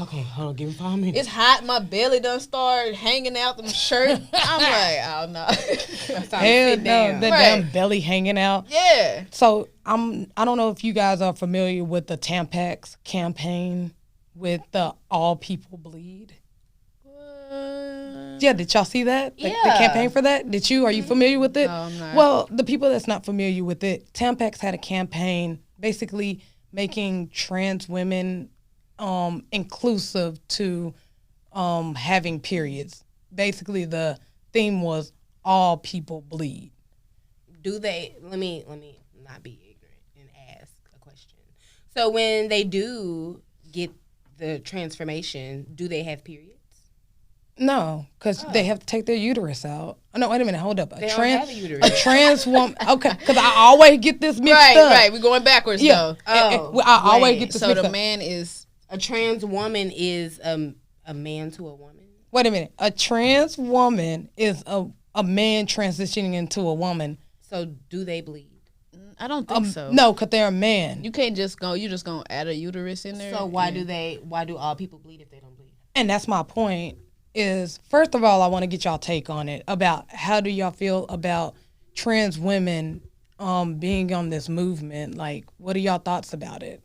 okay, hold on, give me 5 minutes. it's hot. My belly done started hanging out the shirt. I'm like, oh no. Hell no, the damn Right. belly hanging out. Yeah. So I don't know if you guys are familiar with the Tampax campaign with the All People Bleed. Yeah, did y'all see that? The campaign for that? Are you familiar with it? No, I'm not. Well, the people that's not familiar with it, Tampax had a campaign basically making trans women inclusive to having periods. Basically, the theme was all people bleed. Do they, let me not be ignorant and ask a question. So when they do get the transformation, do they have periods? No, because they have to take their uterus out. Oh, no, wait a minute. Hold up. They don't have a uterus. A trans woman. Okay, because I always get this mixed up. Right. We're going backwards, though. I always get this So mixed the up. man is... A trans woman is a man to a woman? Wait a minute. A trans woman is a man transitioning into a woman. So do they bleed? I don't think so. No, because they're a man. You can't just go, you just going to add a uterus in there. So why do all people bleed if they don't bleed? And that's my point. Is first of all, I want to get y'all take on it about how do y'all feel about trans women being on this movement? Like, what are y'all thoughts about it?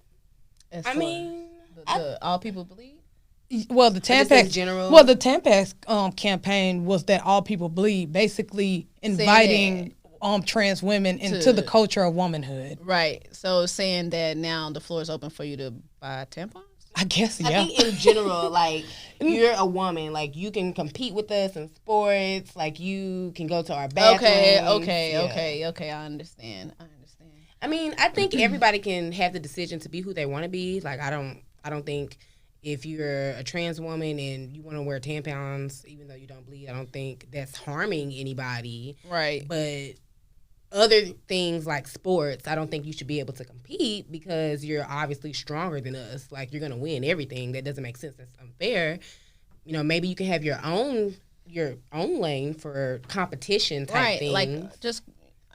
I mean, the all people bleed. Well, the just Tampax in general? Well, the Tampax campaign was that all people bleed, basically inviting trans women into the culture of womanhood. Right. So saying that now the floor is open for you to buy tampons. I guess, yeah. I think in general, like, you're a woman. Like, you can compete with us in sports. Like, you can go to our bathrooms. Okay. I understand. I mean, I think everybody can have the decision to be who they want to be. Like, I don't think if you're a trans woman and you want to wear tampons, even though you don't bleed, I don't think that's harming anybody. Right. But other things like sports, I don't think you should be able to compete because you're obviously stronger than us. Like, you're going to win everything. That doesn't make sense. That's unfair. You know, maybe you can have your own lane for competition type things. Like, just,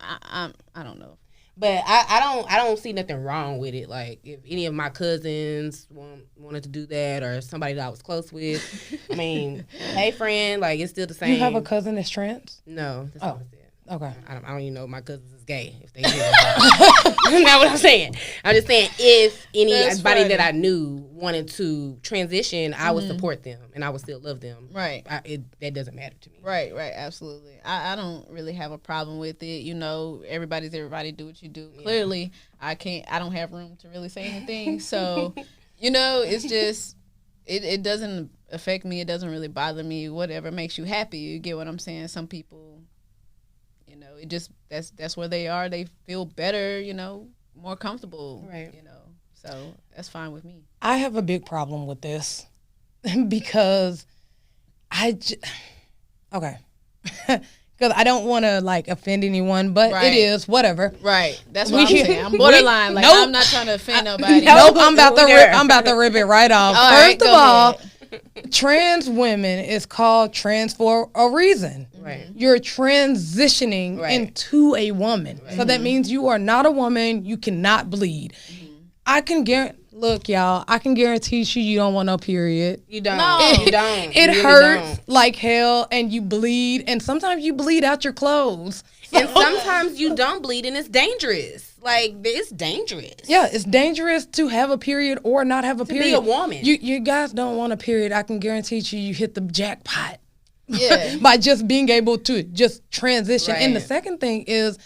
I don't know. But I don't see nothing wrong with it. Like, if any of my cousins wanted to do that or somebody that I was close with, I mean, hey, friend, like, it's still the same. You have a cousin that's trans? No, that's not what I said. Okay. I don't even know if my cousins is gay. If they do, that's not what I'm saying. I'm just saying if anybody that I knew wanted to transition, I would support them and I would still love them. Right. That doesn't matter to me. Right. Absolutely. I don't really have a problem with it. You know, everybody do what you do. Yeah. Clearly, I don't have room to really say anything. So, you know, it's just, it doesn't affect me. It doesn't really bother me. Whatever makes you happy. You get what I'm saying? Some people, you know, it just, that's where they are. They feel better, you know, more comfortable. Right. You know, so that's fine with me. I have a big problem with this because okay. Because I don't want to, like, offend anyone, but it is, whatever. Right. That's what I'm saying. I'm borderline. Like, I'm not trying to offend nobody. Nope, I'm about to rip it right off. First of all, trans women is called trans for a reason. Right. You're transitioning into a woman. Right. So that means you are not a woman. You cannot bleed. I can look, y'all, I can guarantee you don't want no period. You don't. No. You don't. It really hurts like hell, and you bleed, and sometimes you bleed out your clothes. And sometimes you don't bleed, and it's dangerous. Like, it's dangerous. Yeah, it's dangerous to have a period or not have a period. To be a woman. You guys don't want a period. I can guarantee you hit the jackpot. Yeah. by just being able to just transition. And the Right. second thing is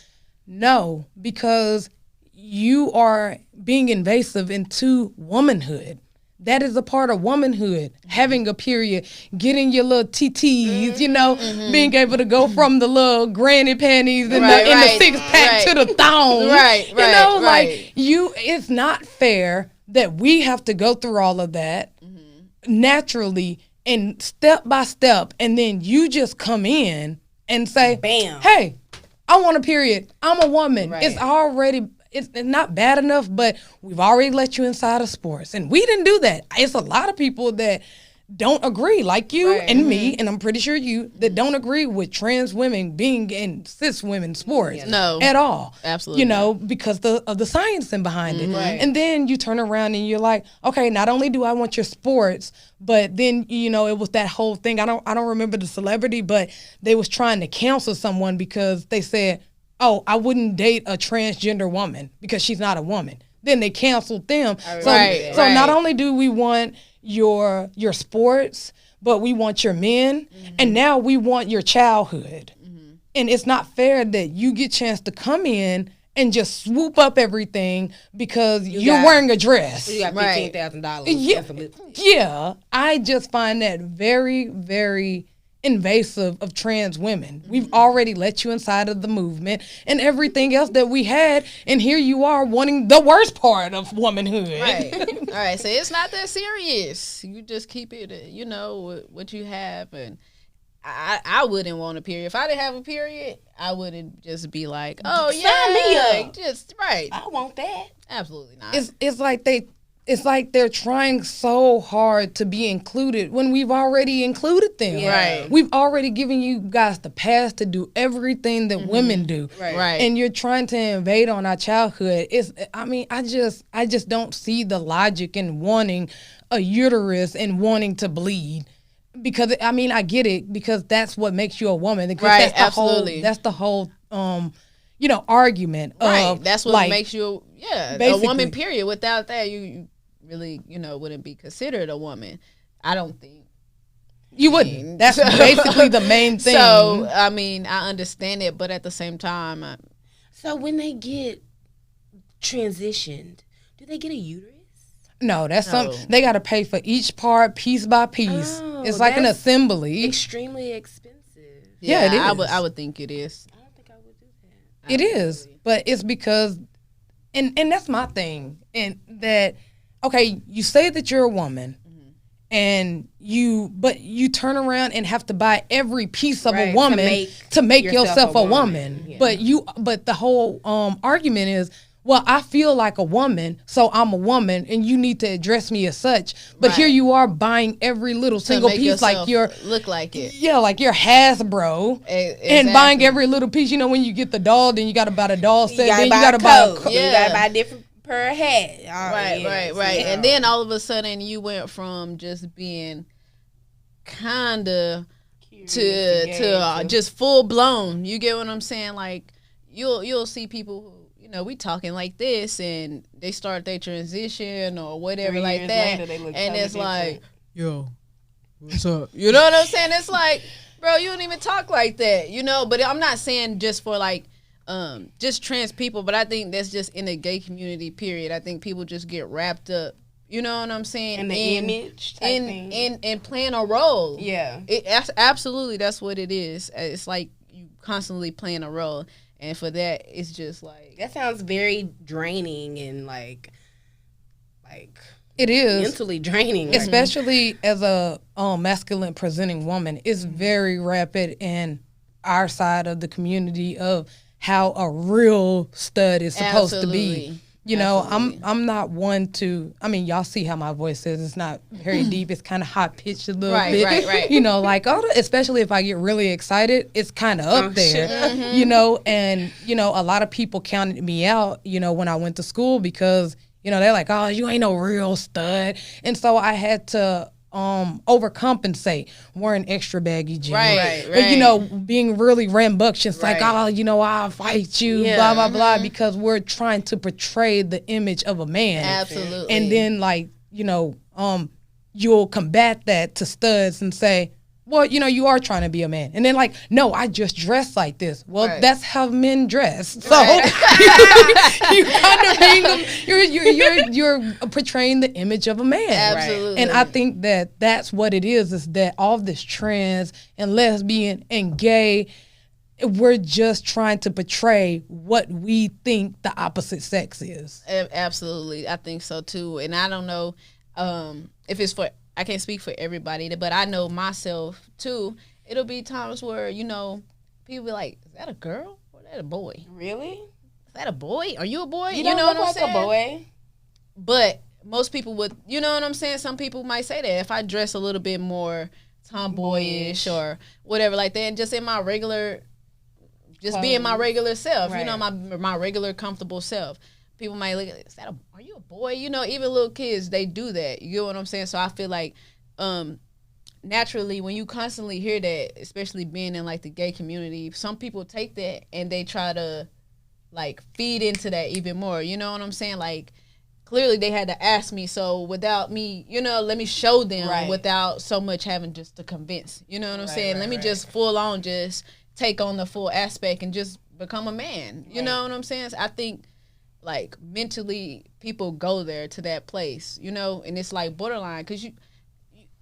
no, because you are being invasive into womanhood. That is a part of womanhood, having a period, getting your little TTs, you know, being able to go from the little granny panties and Right, the right, 6-pack to the thong. Right, You know, right. like it's not fair that we have to go through all of that naturally and step by step, and then you just come in and say, Bam. hey, I want a period. I'm a woman. Right. It's not bad enough, but we've already let you inside of sports. And we didn't do that. It's a lot of people that don't agree, like you Right. and me, and I'm pretty sure you, that don't agree with trans women being in cis women sports. No. At all. Absolutely You know, because of the science in behind it. Right. And then you turn around and you're like, okay, not only do I want your sports, but then, you know, it was that whole thing. I don't remember the celebrity, but they was trying to cancel someone because they said, oh, I wouldn't date a transgender woman because she's not a woman. Then they canceled them. So Right, so not right. only do we want your sports, but we want your men, and now we want your childhood. And it's not fair that you get a chance to come in and just swoop up everything because you're got- wearing a dress. You got Right. $15,000. Yeah, That's a lit- yeah. I just find that very, very invasive of trans women. We've already let you inside of the movement and everything else that we had, and here you are wanting the worst part of womanhood. Right. All right. So it's not that serious. You just keep it, you know, what you have. And I wouldn't want a period. If I didn't have a period, I wouldn't just be like, oh, Sign yeah. me up. Just, right. I want that. Absolutely not. It's like they're trying so hard to be included when we've already included them. Yeah. Right. We've already given you guys the pass to do everything that women do. Right. Right. And you're trying to invade on our childhood. I just don't see the logic in wanting a uterus and wanting to bleed. Because I get it, because that's what makes you a woman. Because Right, that's the whole argument Right. of That's what like, makes you, a basically. woman, period. Without that, you really, wouldn't be considered a woman. I don't think. You wouldn't. That's basically the main thing. So, I understand it, but at the same time, So when they get transitioned, do they get a uterus? no, that's No. something they got to pay for each part, piece by piece. Oh, it's like an that's assembly. Extremely expensive. Yeah, it is. I would think it is. I don't think I would do that. It is, but it's because, and that's my thing, and that, okay, you say that you're a woman, and you turn around and have to buy every piece of Right, a to woman to make make yourself a woman. Yeah. But the whole argument is, well, I feel like a woman, so I'm a woman, and you need to address me as such. But Right. here you are buying every little To single make piece, like yourself you're, look like it. yeah, like you're Hasbro, and buying every little piece. You know, when you get the doll, then you got to buy the doll set, then you got to buy a coat. coat. You Yeah. gotta buy a different pair of hat. Oh, Right, yeah. right. So- And then all of a sudden, you went from just being kinda to just full blown. You get what I'm saying? Like you'll see people who, we talking like this, and they start their transition or whatever 3 like years that, later, they look and totally it's like, different. yo, what's up? You know what I'm saying? It's like, bro, you don't even talk like that, But I'm not saying just for like just trans people, but I think that's just in the gay community. Period. I think people just get wrapped up. You know what I'm saying? And the image type thing. in playing a role. Yeah. Absolutely, that's what it is. It's like you constantly playing a role, and for that, it's just like That sounds very draining and like It is. mentally draining. Like, Especially as a masculine presenting woman, it's very rapid in our side of the community of how a real stud is supposed to Absolutely. be. You know, Absolutely. I'm not one to. Y'all see how my voice is. It's not very deep. It's kind of high pitched a little Right, bit. right. You know, like especially if I get really excited, it's kind of up there. Mm-hmm. You know, and a lot of people counted me out. When I went to school because they're like, oh, you ain't no real stud, and so I had to overcompensate, wearing extra baggy jeans. Right. But being really rambunctious, like, Right. oh, I'll fight you, Yeah. blah blah blah, because we're trying to portray the image of a man. absolutely. And then you'll combat that to studs and say, well, you are trying to be a man. And then like, no, I just dress like this. Well, that's how men dress. So you kind of being you're portraying the image of a man. Absolutely. And I think that's what it is that all this trans and lesbian and gay, we're just trying to portray what we think the opposite sex is. Absolutely. I think so too. And I don't know if it's for, I can't speak for everybody, but I know myself too. It'll be times where, people be like, is that a girl or is that a boy? Really? Is that a boy? Are you a boy? You don't look like a boy. But most people would, you know what I'm saying? Some people might say that. If I dress a little bit more tomboyish or whatever like that, and just in my regular, just being my regular self, my regular comfortable self. People might look at it, are you a boy? Even little kids, they do that. You know what I'm saying? So I feel like naturally when you constantly hear that, especially being in like the gay community, some people take that and they try to like feed into that even more. You know what I'm saying? Like clearly they had to ask me, so without me, let me show them without so much having just to convince. You know what I'm saying? Let me just full on just take on the full aspect and just become a man. You know what I'm saying? So I think like mentally people go there to that place, and it's like borderline because you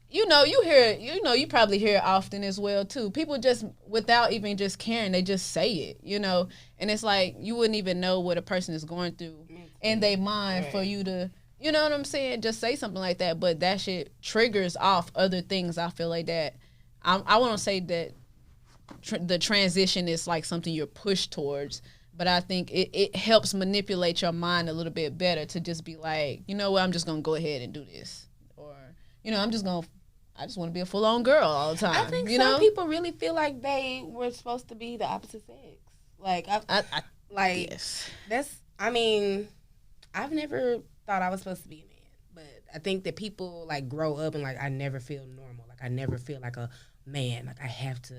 hear you probably hear it often as well too. People just without even just caring, they just say it, and it's like you wouldn't even know what a person is going through in their mind for you to, you know what I'm saying, just say something like that. But that shit triggers off other things. I feel like that I want to say that the transition is like something you're pushed towards. But I think it helps manipulate your mind a little bit better to just be like, you know what, I'm just going to go ahead and do this. Or, I just want to be a full-on girl all the time. I think some people really feel like they were supposed to be the opposite sex. Like, yes. I've never thought I was supposed to be a man. But I think that people, like, grow up and, like, I never feel normal. Like, I never feel like a man. Like, I have to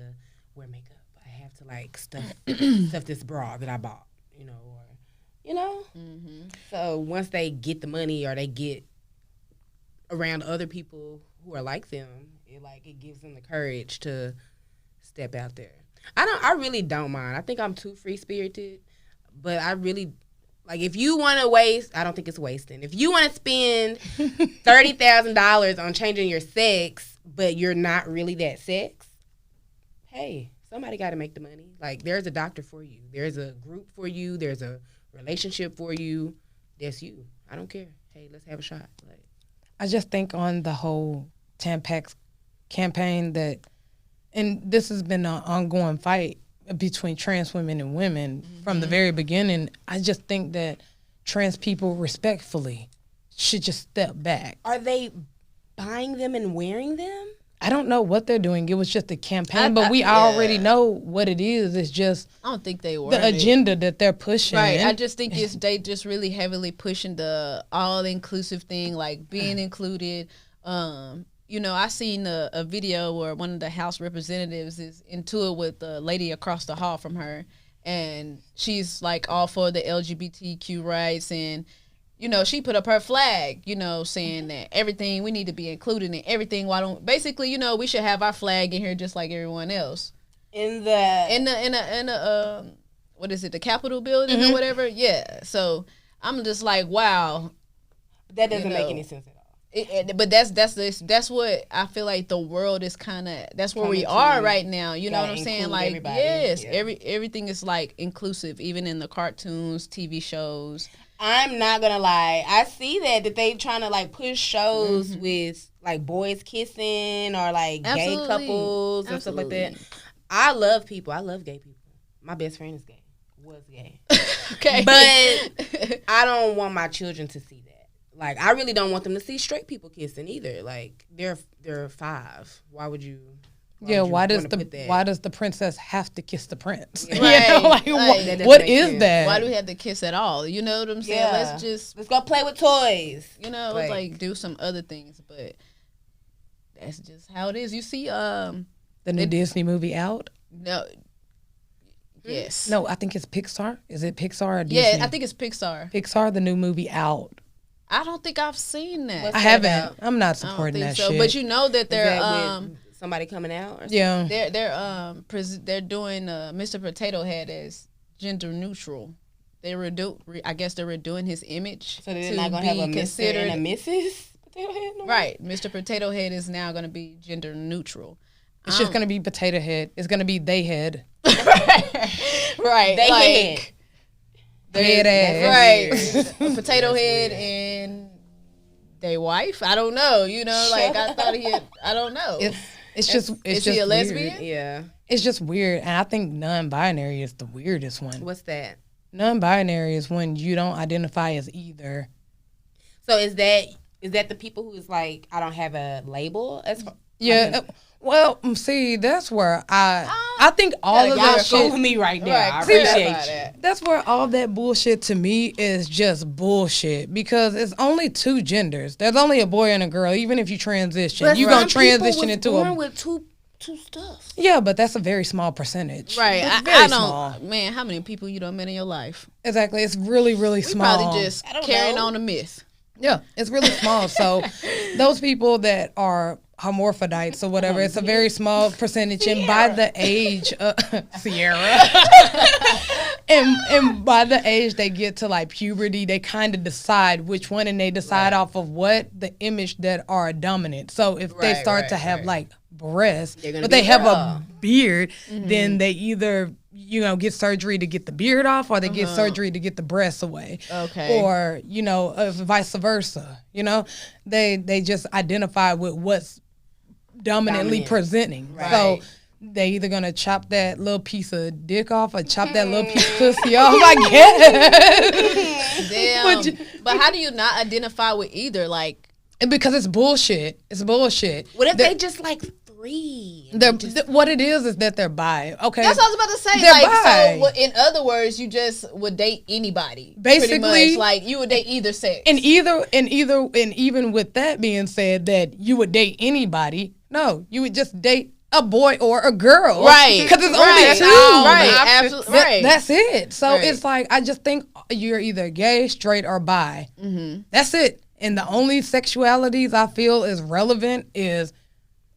wear makeup. I have to like stuff this bra that I bought, Mm-hmm. So once they get the money or they get around other people who are like them, it gives them the courage to step out there. I really don't mind. I think I'm too free spirited, but I really like if you want to waste. I don't think it's wasting. If you want to spend $30,000 on changing your sex, but you're not really that sex, hey. Somebody got to make the money. Like, there's a doctor for you. There's a group for you. There's a relationship for you. That's you. I don't care. Hey, let's have a shot. Like, I just think on the whole Tampax campaign and this has been an ongoing fight between trans women and women from the very beginning. I just think that trans people respectfully should just step back. Are they buying them and wearing them? I don't know what they're doing. It was just a campaign, but we already know what it is. It's just I don't think they were the agenda that they're pushing. Right. I just think they just really heavily pushing the all-inclusive thing, like being included. I seen a video where one of the House representatives is into it with the lady across the hall from her, and she's like all for the LGBTQ rights and. She put up her flag, saying that everything, we need to be included in everything. Basically, we should have our flag in here just like everyone else. In the what is it, the Capitol building or whatever? Yeah. So I'm just like, wow. That doesn't make any sense at all. But that's what I feel like the world is kind of, that's where we are right now. You know what I'm saying? Like, everybody. Yes, everything is like inclusive, even in the cartoons, TV shows. I'm not gonna lie. I see that they trying to like push shows with like boys kissing or like gay couples and stuff like that. I love people. I love gay people. My best friend is gay. Was gay. Okay. But I don't want my children to see that. Like I really don't want them to see straight people kissing either. Like they're 5. Why would you? Why does the princess have to kiss the prince? Right. What is that? Why do we have to kiss at all? You know what I'm saying? Yeah. Let's go play with toys. Like do some other things, but that's just how it is. You see, the new Disney movie out? No. Yes. No, I think it's Pixar. Is it Pixar or Disney? Yeah, I think it's Pixar. Pixar, the new movie out. I don't think I've seen that. I haven't. I'm not supporting that shit. But you know that they're somebody coming out? Or something? Yeah. They're doing Mr. Potato Head as gender neutral. I guess they're redoing his image. So they're not gonna have a Mr. and a Mrs. Potato Head. No right, Mr. Potato Head is now gonna be gender neutral. It's just gonna be Potato Head. It's gonna be they head. Right. They like, head. Head ass. Right. Potato Head and they wife. I don't know. You know, like I thought I don't know. It's just is just he a weird. lesbian? Yeah. It's just weird, and I think non-binary is the weirdest one. What's that? Non-binary is when you don't identify as either. So is that the people who's like, I don't have a label? Yeah. Well, see, that's where I think all of that shit. Y'all me right now. Right, I appreciate you. That's where all that bullshit to me is just bullshit, because it's only two genders. There's only a boy and a girl. Even if you transition, you're gonna transition into a. With two stuff. Yeah, but that's a very small percentage. Right. It's I very don't. small. Man, how many people you done met in your life? Exactly. It's really, really small. Probably just carrying on a myth. Yeah, it's really small. So those people that are hermaphrodites or whatever, it's a very small percentage. And by the age Sierra and by the age they get to like puberty, they kind of decide which one, and they decide off of what the image that are dominant. So if they start to have like breasts, but they have a beard, then they either get surgery to get the beard off, or they get surgery to get the breasts away. Okay. Or vice versa. They just identify with what's dominantly presenting. Right. So they either gonna chop that little piece of dick off or chop that little piece of pussy off, I guess. Damn. But how do you not identify with either? Like, because it's bullshit. It's bullshit. What if they just like free? What it is that they're bi. Okay, that's what I was about to say. They're like, bi. so in other words, you just would date anybody. Basically, pretty much. Like you would date either sex. And even with that being said, that you would date anybody. No, you would just date a boy or a girl. Right. Because it's only two. Right. Absolutely. Right. That's it. So it's like, I just think you're either gay, straight, or bi. Mm-hmm. That's it. And the only sexualities I feel is relevant is,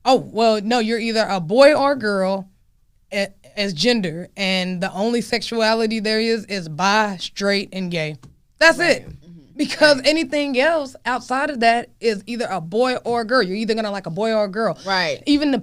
you're either a boy or a girl as gender. And the only sexuality there is bi, straight, and gay. That's it. Because anything else outside of that is either a boy or a girl. You're either gonna like a boy or a girl. Right. Even the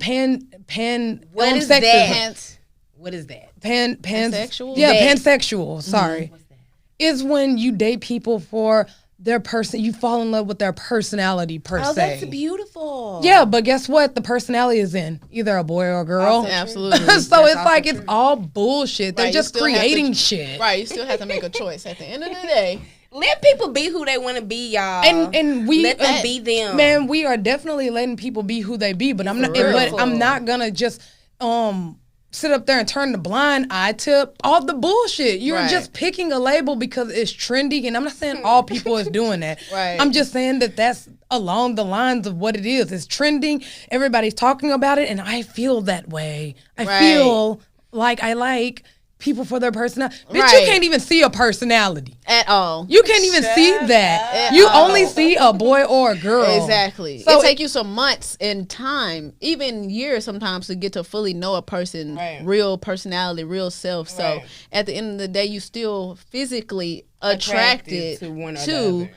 what is that? What is that? Pansexual? Yeah, pansexual. Sorry. What's that? Is when you date people for their person. You fall in love with their personality per se. Oh, that's beautiful. Yeah, but guess what? The personality is in either a boy or a girl. Absolutely. So it's like it's all bullshit. They're just creating shit. Right. You still have to make a choice at the end of the day. Let people be who they want to be, y'all. And we let them be them. Man, we are definitely letting people be who they be, but I'm not gonna just sit up there and turn the blind eye to all the bullshit. You're just picking a label because it's trendy, and I'm not saying all people is doing that. Right. I'm just saying that's along the lines of what it is. It's trending. Everybody's talking about it, and I feel that way. I feel like I like people for their personality. Bitch, you can't even see a personality at all. You can't even see that. You only see a boy or a girl. Exactly. So it take you some months and time, even years sometimes, to get to fully know a person, real personality, real self. So at the end of the day, you still physically attracted to one or the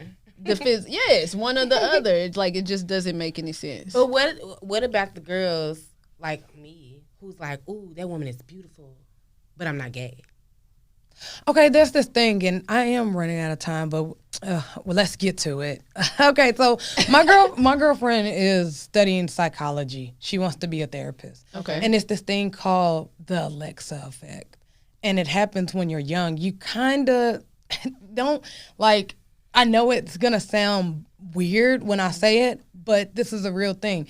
other. Yes, one or the other. It's like, it just doesn't make any sense. But what about the girls like me who's like, ooh, that woman is beautiful, but I'm not gay? Okay, there's this thing, and I am running out of time, but let's get to it. Okay, so my girlfriend is studying psychology. She wants to be a therapist. Okay. And it's this thing called the Alexa effect. And it happens when you're young. You kind of don't, like, I know it's going to sound weird when I say it, but this is a real thing.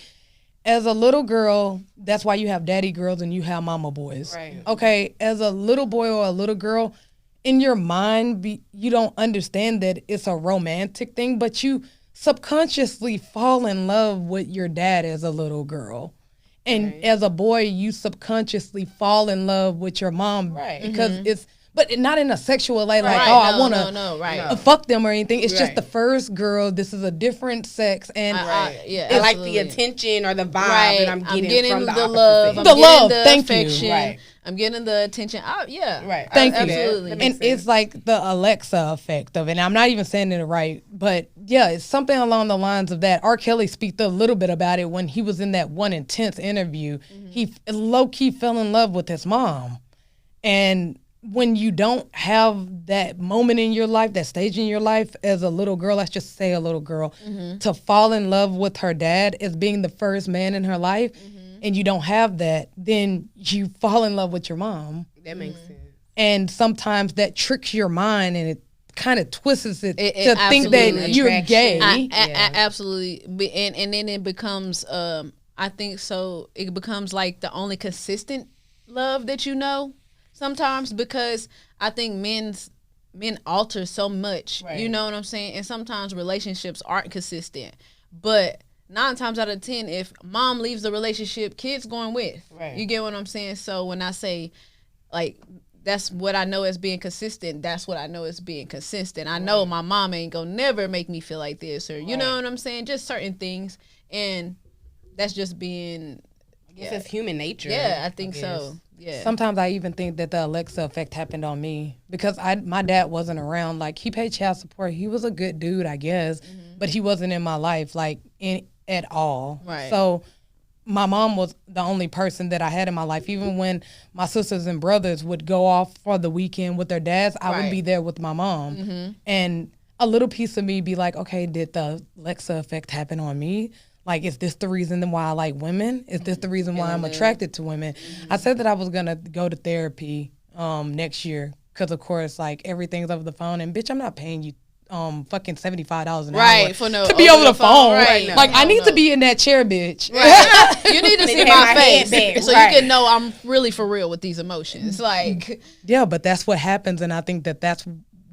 As a little girl, that's why you have daddy girls and you have mama boys. Right. Okay, as a little boy or a little girl, in your mind, you don't understand that it's a romantic thing, but you subconsciously fall in love with your dad as a little girl. And as a boy, you subconsciously fall in love with your mom because but not in a sexual way, like, Right. I No, want no, right. to fuck them or anything. It's just Right. the first girl. This is a different sex, and Yeah, I like absolutely. the attention or the vibe Right. that I'm getting from the opposite love. sex. I'm The getting love, the thank you. affection. Right. I'm getting the attention. Yeah. Right. Thank you. Absolutely. That makes And it's like the Alexa effect of it. And I'm not even saying it right, but yeah, it's something along the lines of that. R. Kelly speaks a little bit about it when he was in that one intense interview. He low key fell in love with his mom, and when you don't have that moment in your life, that stage in your life as a little girl, let's just say a little girl, to fall in love with her dad as being the first man in her life, and you don't have that, then you fall in love with your mom. That makes sense. And sometimes that tricks your mind and it kind of twists it, It to think that absolutely- you're Attraction. gay. Absolutely. And then it becomes, I think so, it becomes like the only consistent love that you know sometimes, because I think men alter so much. Right. You know what I'm saying? And sometimes relationships aren't consistent. But 9 times out of 10, if mom leaves the relationship, kids going with. Right. You get what I'm saying? So when I say, like, that's what I know as being consistent, that's what I know as being consistent. I know my mom ain't gonna never make me feel like this, or you know what I'm saying? Just certain things. And that's just being, It's human nature. yeah, I think guess. so. Yeah. Sometimes I even think that the Alexa effect happened on me because my dad wasn't around. Like, he paid child support. He was a good dude, I guess, but he wasn't in my life like at all. Right. So my mom was the only person that I had in my life. Even when my sisters and brothers would go off for the weekend with their dads, I would Right. be there with my mom. And a little piece of me be like, okay, did the Alexa effect happen on me? Like, is this the reason why I like women? Is this the reason why I'm attracted to women? I said that I was going to go to therapy next year because, of course, like, everything's over the phone. And, bitch, I'm not paying you fucking $75 an hour for no to be over the phone. Right. Like, I need No. to be in that chair, bitch. Right. You need to see have my my face head back, so right. you can know I'm really for real with these emotions. Like, Yeah, but that's what happens, and I think that that's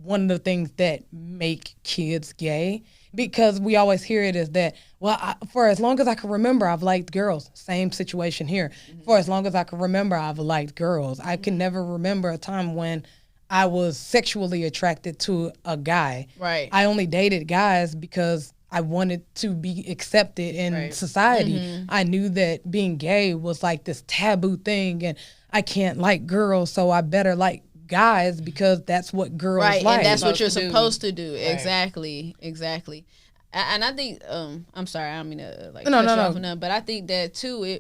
one of the things that make kids gay, because we always hear it as that, well, for as long as I can remember, I've liked girls. Same situation here. For as long as I can remember, I've liked girls. I can never remember a time when I was sexually attracted to a guy. Right. I only dated guys because I wanted to be accepted in society. I knew that being gay was like this taboo thing, and I can't like girls, so I better like guys because that's what girls right, like. and that's what you're Supposed to do. supposed to do. Right. Exactly. And I think, I'm sorry, I don't mean to like No, cut no, you no. off or nothing, but I think that too,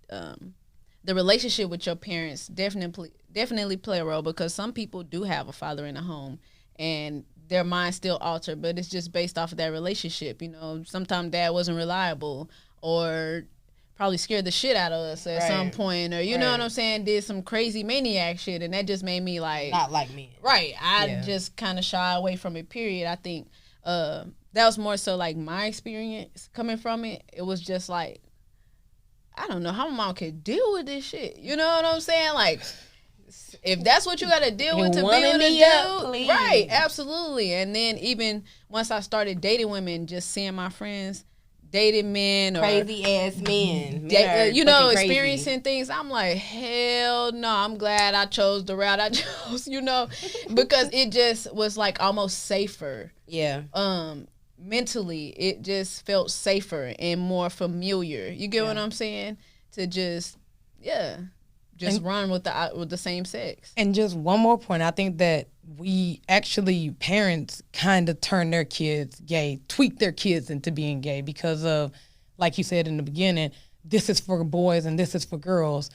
the relationship with your parents definitely play a role, because some people do have a father in the home and their mind still altered, but it's just based off of that relationship. You know, sometimes dad wasn't reliable, or probably scared the shit out of us at some point, or you know what I'm saying, did some crazy maniac shit, and that just made me like Not like me. right. I just kind of shy away from it. Period. I think that was more so like my experience coming from it. It was just like, I don't know how my mom could deal with this shit. You know what I'm saying? Like, if that's what you got to deal with to be woman with a me dude, up, please. right? Absolutely. And then even once I started dating women, just seeing my friends dating men or Crazy ass men. Men are you know, fucking crazy. experiencing things, I'm like, hell no, I'm glad I chose the route I chose, you know, because it just was like almost safer. Yeah. Mentally, it just felt safer and more familiar. You get what I'm saying? To just, run with the same sex. And just one more point, I think that we actually, parents kind of turn their kids gay, tweak their kids into being gay because of, like you said in the beginning, this is for boys and this is for girls.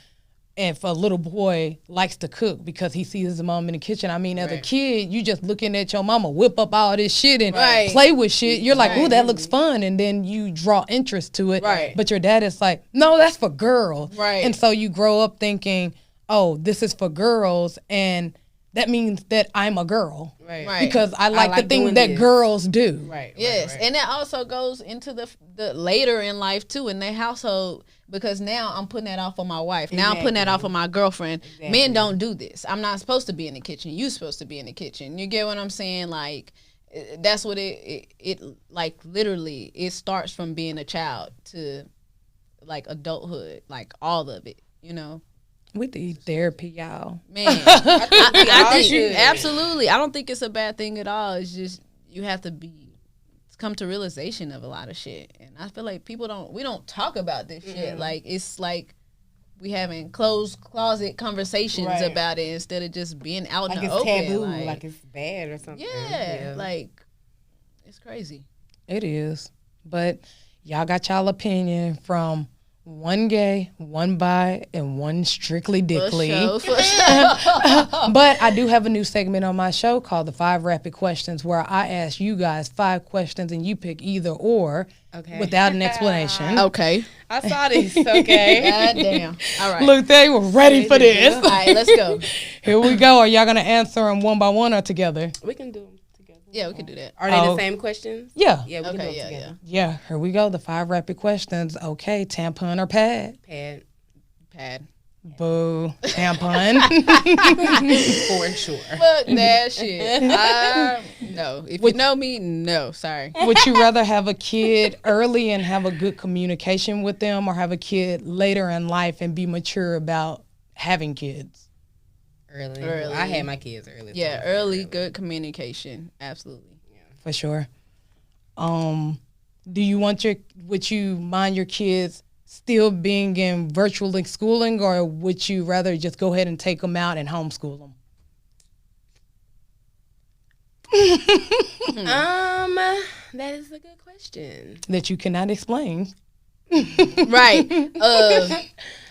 If a little boy likes to cook because he sees his mom in the kitchen, I mean, as a kid, you just looking at your mama whip up all this shit and play with shit. You're like, ooh, that looks fun. And then you draw interest to it. Right. But your dad is like, no, that's for girls. Right. And so you grow up thinking, oh, this is for girls. And that means that I'm a girl. Right. Because I like the thing doing that this. girls do. Right. Yes, Right. and that also goes into the later in life too, in their household, because now I'm putting that off on my wife. Now I'm putting that off on my girlfriend. Men don't do this. I'm not supposed to be in the kitchen. You're supposed to be in the kitchen. You get what I'm saying? Like, that's what it like literally, it starts from being a child to like adulthood, like all of it, you know? We need therapy, y'all. Man, I think should. absolutely. I don't think it's a bad thing at all. It's just you have to come to realization of a lot of shit, and I feel like we don't talk about this shit. Like it's like we having closed closet conversations about it instead of just being out like in the it's open. taboo, Like, like it's bad or something. yeah, like it's crazy. It is. But y'all got y'all opinion from one gay, one bi, and one strictly dickly. For sure. But I do have a new segment on my show called the 5 Rapid Questions, where I ask you guys 5 questions and you pick either or without an explanation. Okay. I saw this. Okay. God damn. All right. Look, they were ready for this. All right, let's go. Here we go. Are y'all going to answer them one by one or together? We can do them together. Yeah, we can do that. Are they the same questions? Yeah. Yeah, we can do them together. Yeah, here we go. The 5 Rapid Questions. Okay, tampon or pad? Pad. Boo. Tampon. For sure. Fuck that shit. No. If you know me, no. Sorry. Would you rather have a kid early and have a good communication with them, or have a kid later in life and be mature about having kids? Early. I had my kids early. Yeah, early, good communication. Absolutely. Yeah. For sure. Would you mind your kids still being in virtual schooling, or would you rather just go ahead and take them out and homeschool them? That is a good question. That you cannot explain. Right.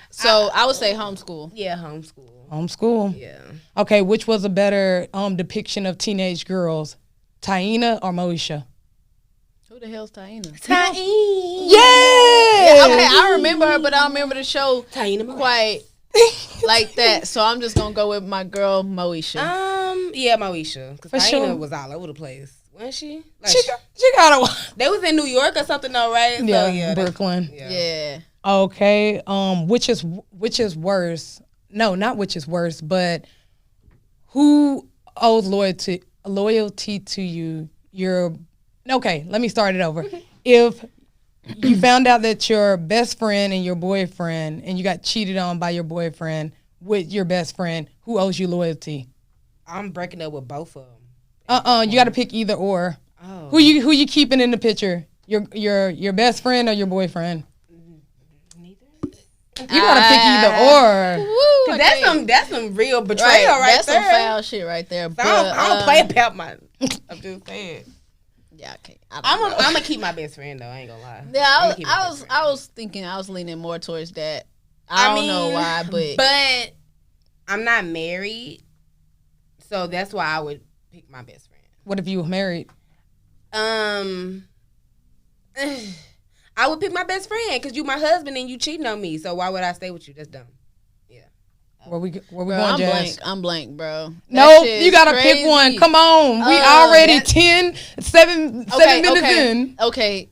So I would say homeschool. Yeah, homeschool. Homeschool. Yeah. Okay, which was a better depiction of teenage girls, Taina or Moesha? Who the hell's Taina? Taina. Yeah. Okay, I remember her, but I don't remember the show Taina quite like that. So I'm just gonna go with my girl Moesha. Yeah, Moesha. Because Taina sure. was all over the place, wasn't she? Like, She got a. they was in New York or something, though, right? Yeah, So, yeah, Brooklyn. Yeah. Okay. Which is worse? No, not which is worse, but who owes loyalty to you? Okay, let me start it over. If you found out that your best friend and your boyfriend, and you got cheated on by your boyfriend with your best friend, who owes you loyalty? I'm breaking up with both of them. You got to pick either or. Oh. Who you keeping in the picture? Your best friend or your boyfriend? You gotta pick either or. Woo, that's some real betrayal right that's there. That's some foul shit right there. But, I don't play about my. I'm just saying. Yeah, okay. I'm gonna keep my best friend though. I ain't gonna lie. Yeah, I was thinking I was leaning more towards that. I don't know why, but I'm not married, so that's why I would pick my best friend. What if you were married? I would pick my best friend because you my husband and you cheating on me. So why would I stay with you? That's dumb. Yeah. Where we bro, going, Jazz? I'm blank, bro. No, you gotta pick one. Come on, we already 7 minutes in. Okay.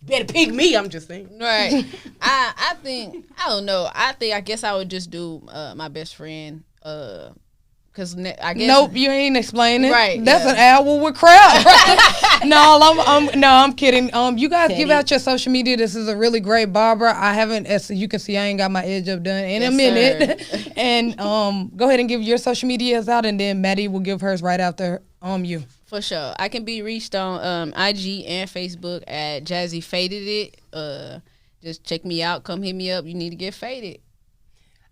Better pick me. I'm just saying. Right. I think I don't know. I guess I would just do my best friend. Cause I guess nope, you ain't explaining. Right, that's an owl with crap. I'm kidding. You guys give out your social media. This is a really great barber. I haven't, as you can see, I ain't got my edge up done in a minute. And go ahead and give your social medias out, and then Maddie will give hers right after you. For sure, I can be reached on IG and Facebook at Jazzy Faded-It. Just check me out. Come hit me up. You need to get faded.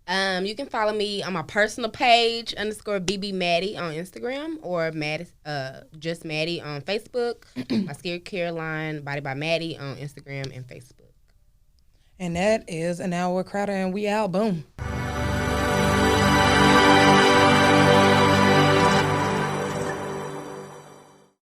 You can follow me on my personal page _BB Maddie on Instagram, or just Maddie on Facebook. My skincare line, Bodied By Maddie on Instagram and Facebook. And that is an hour Crowder, and we out. Boom.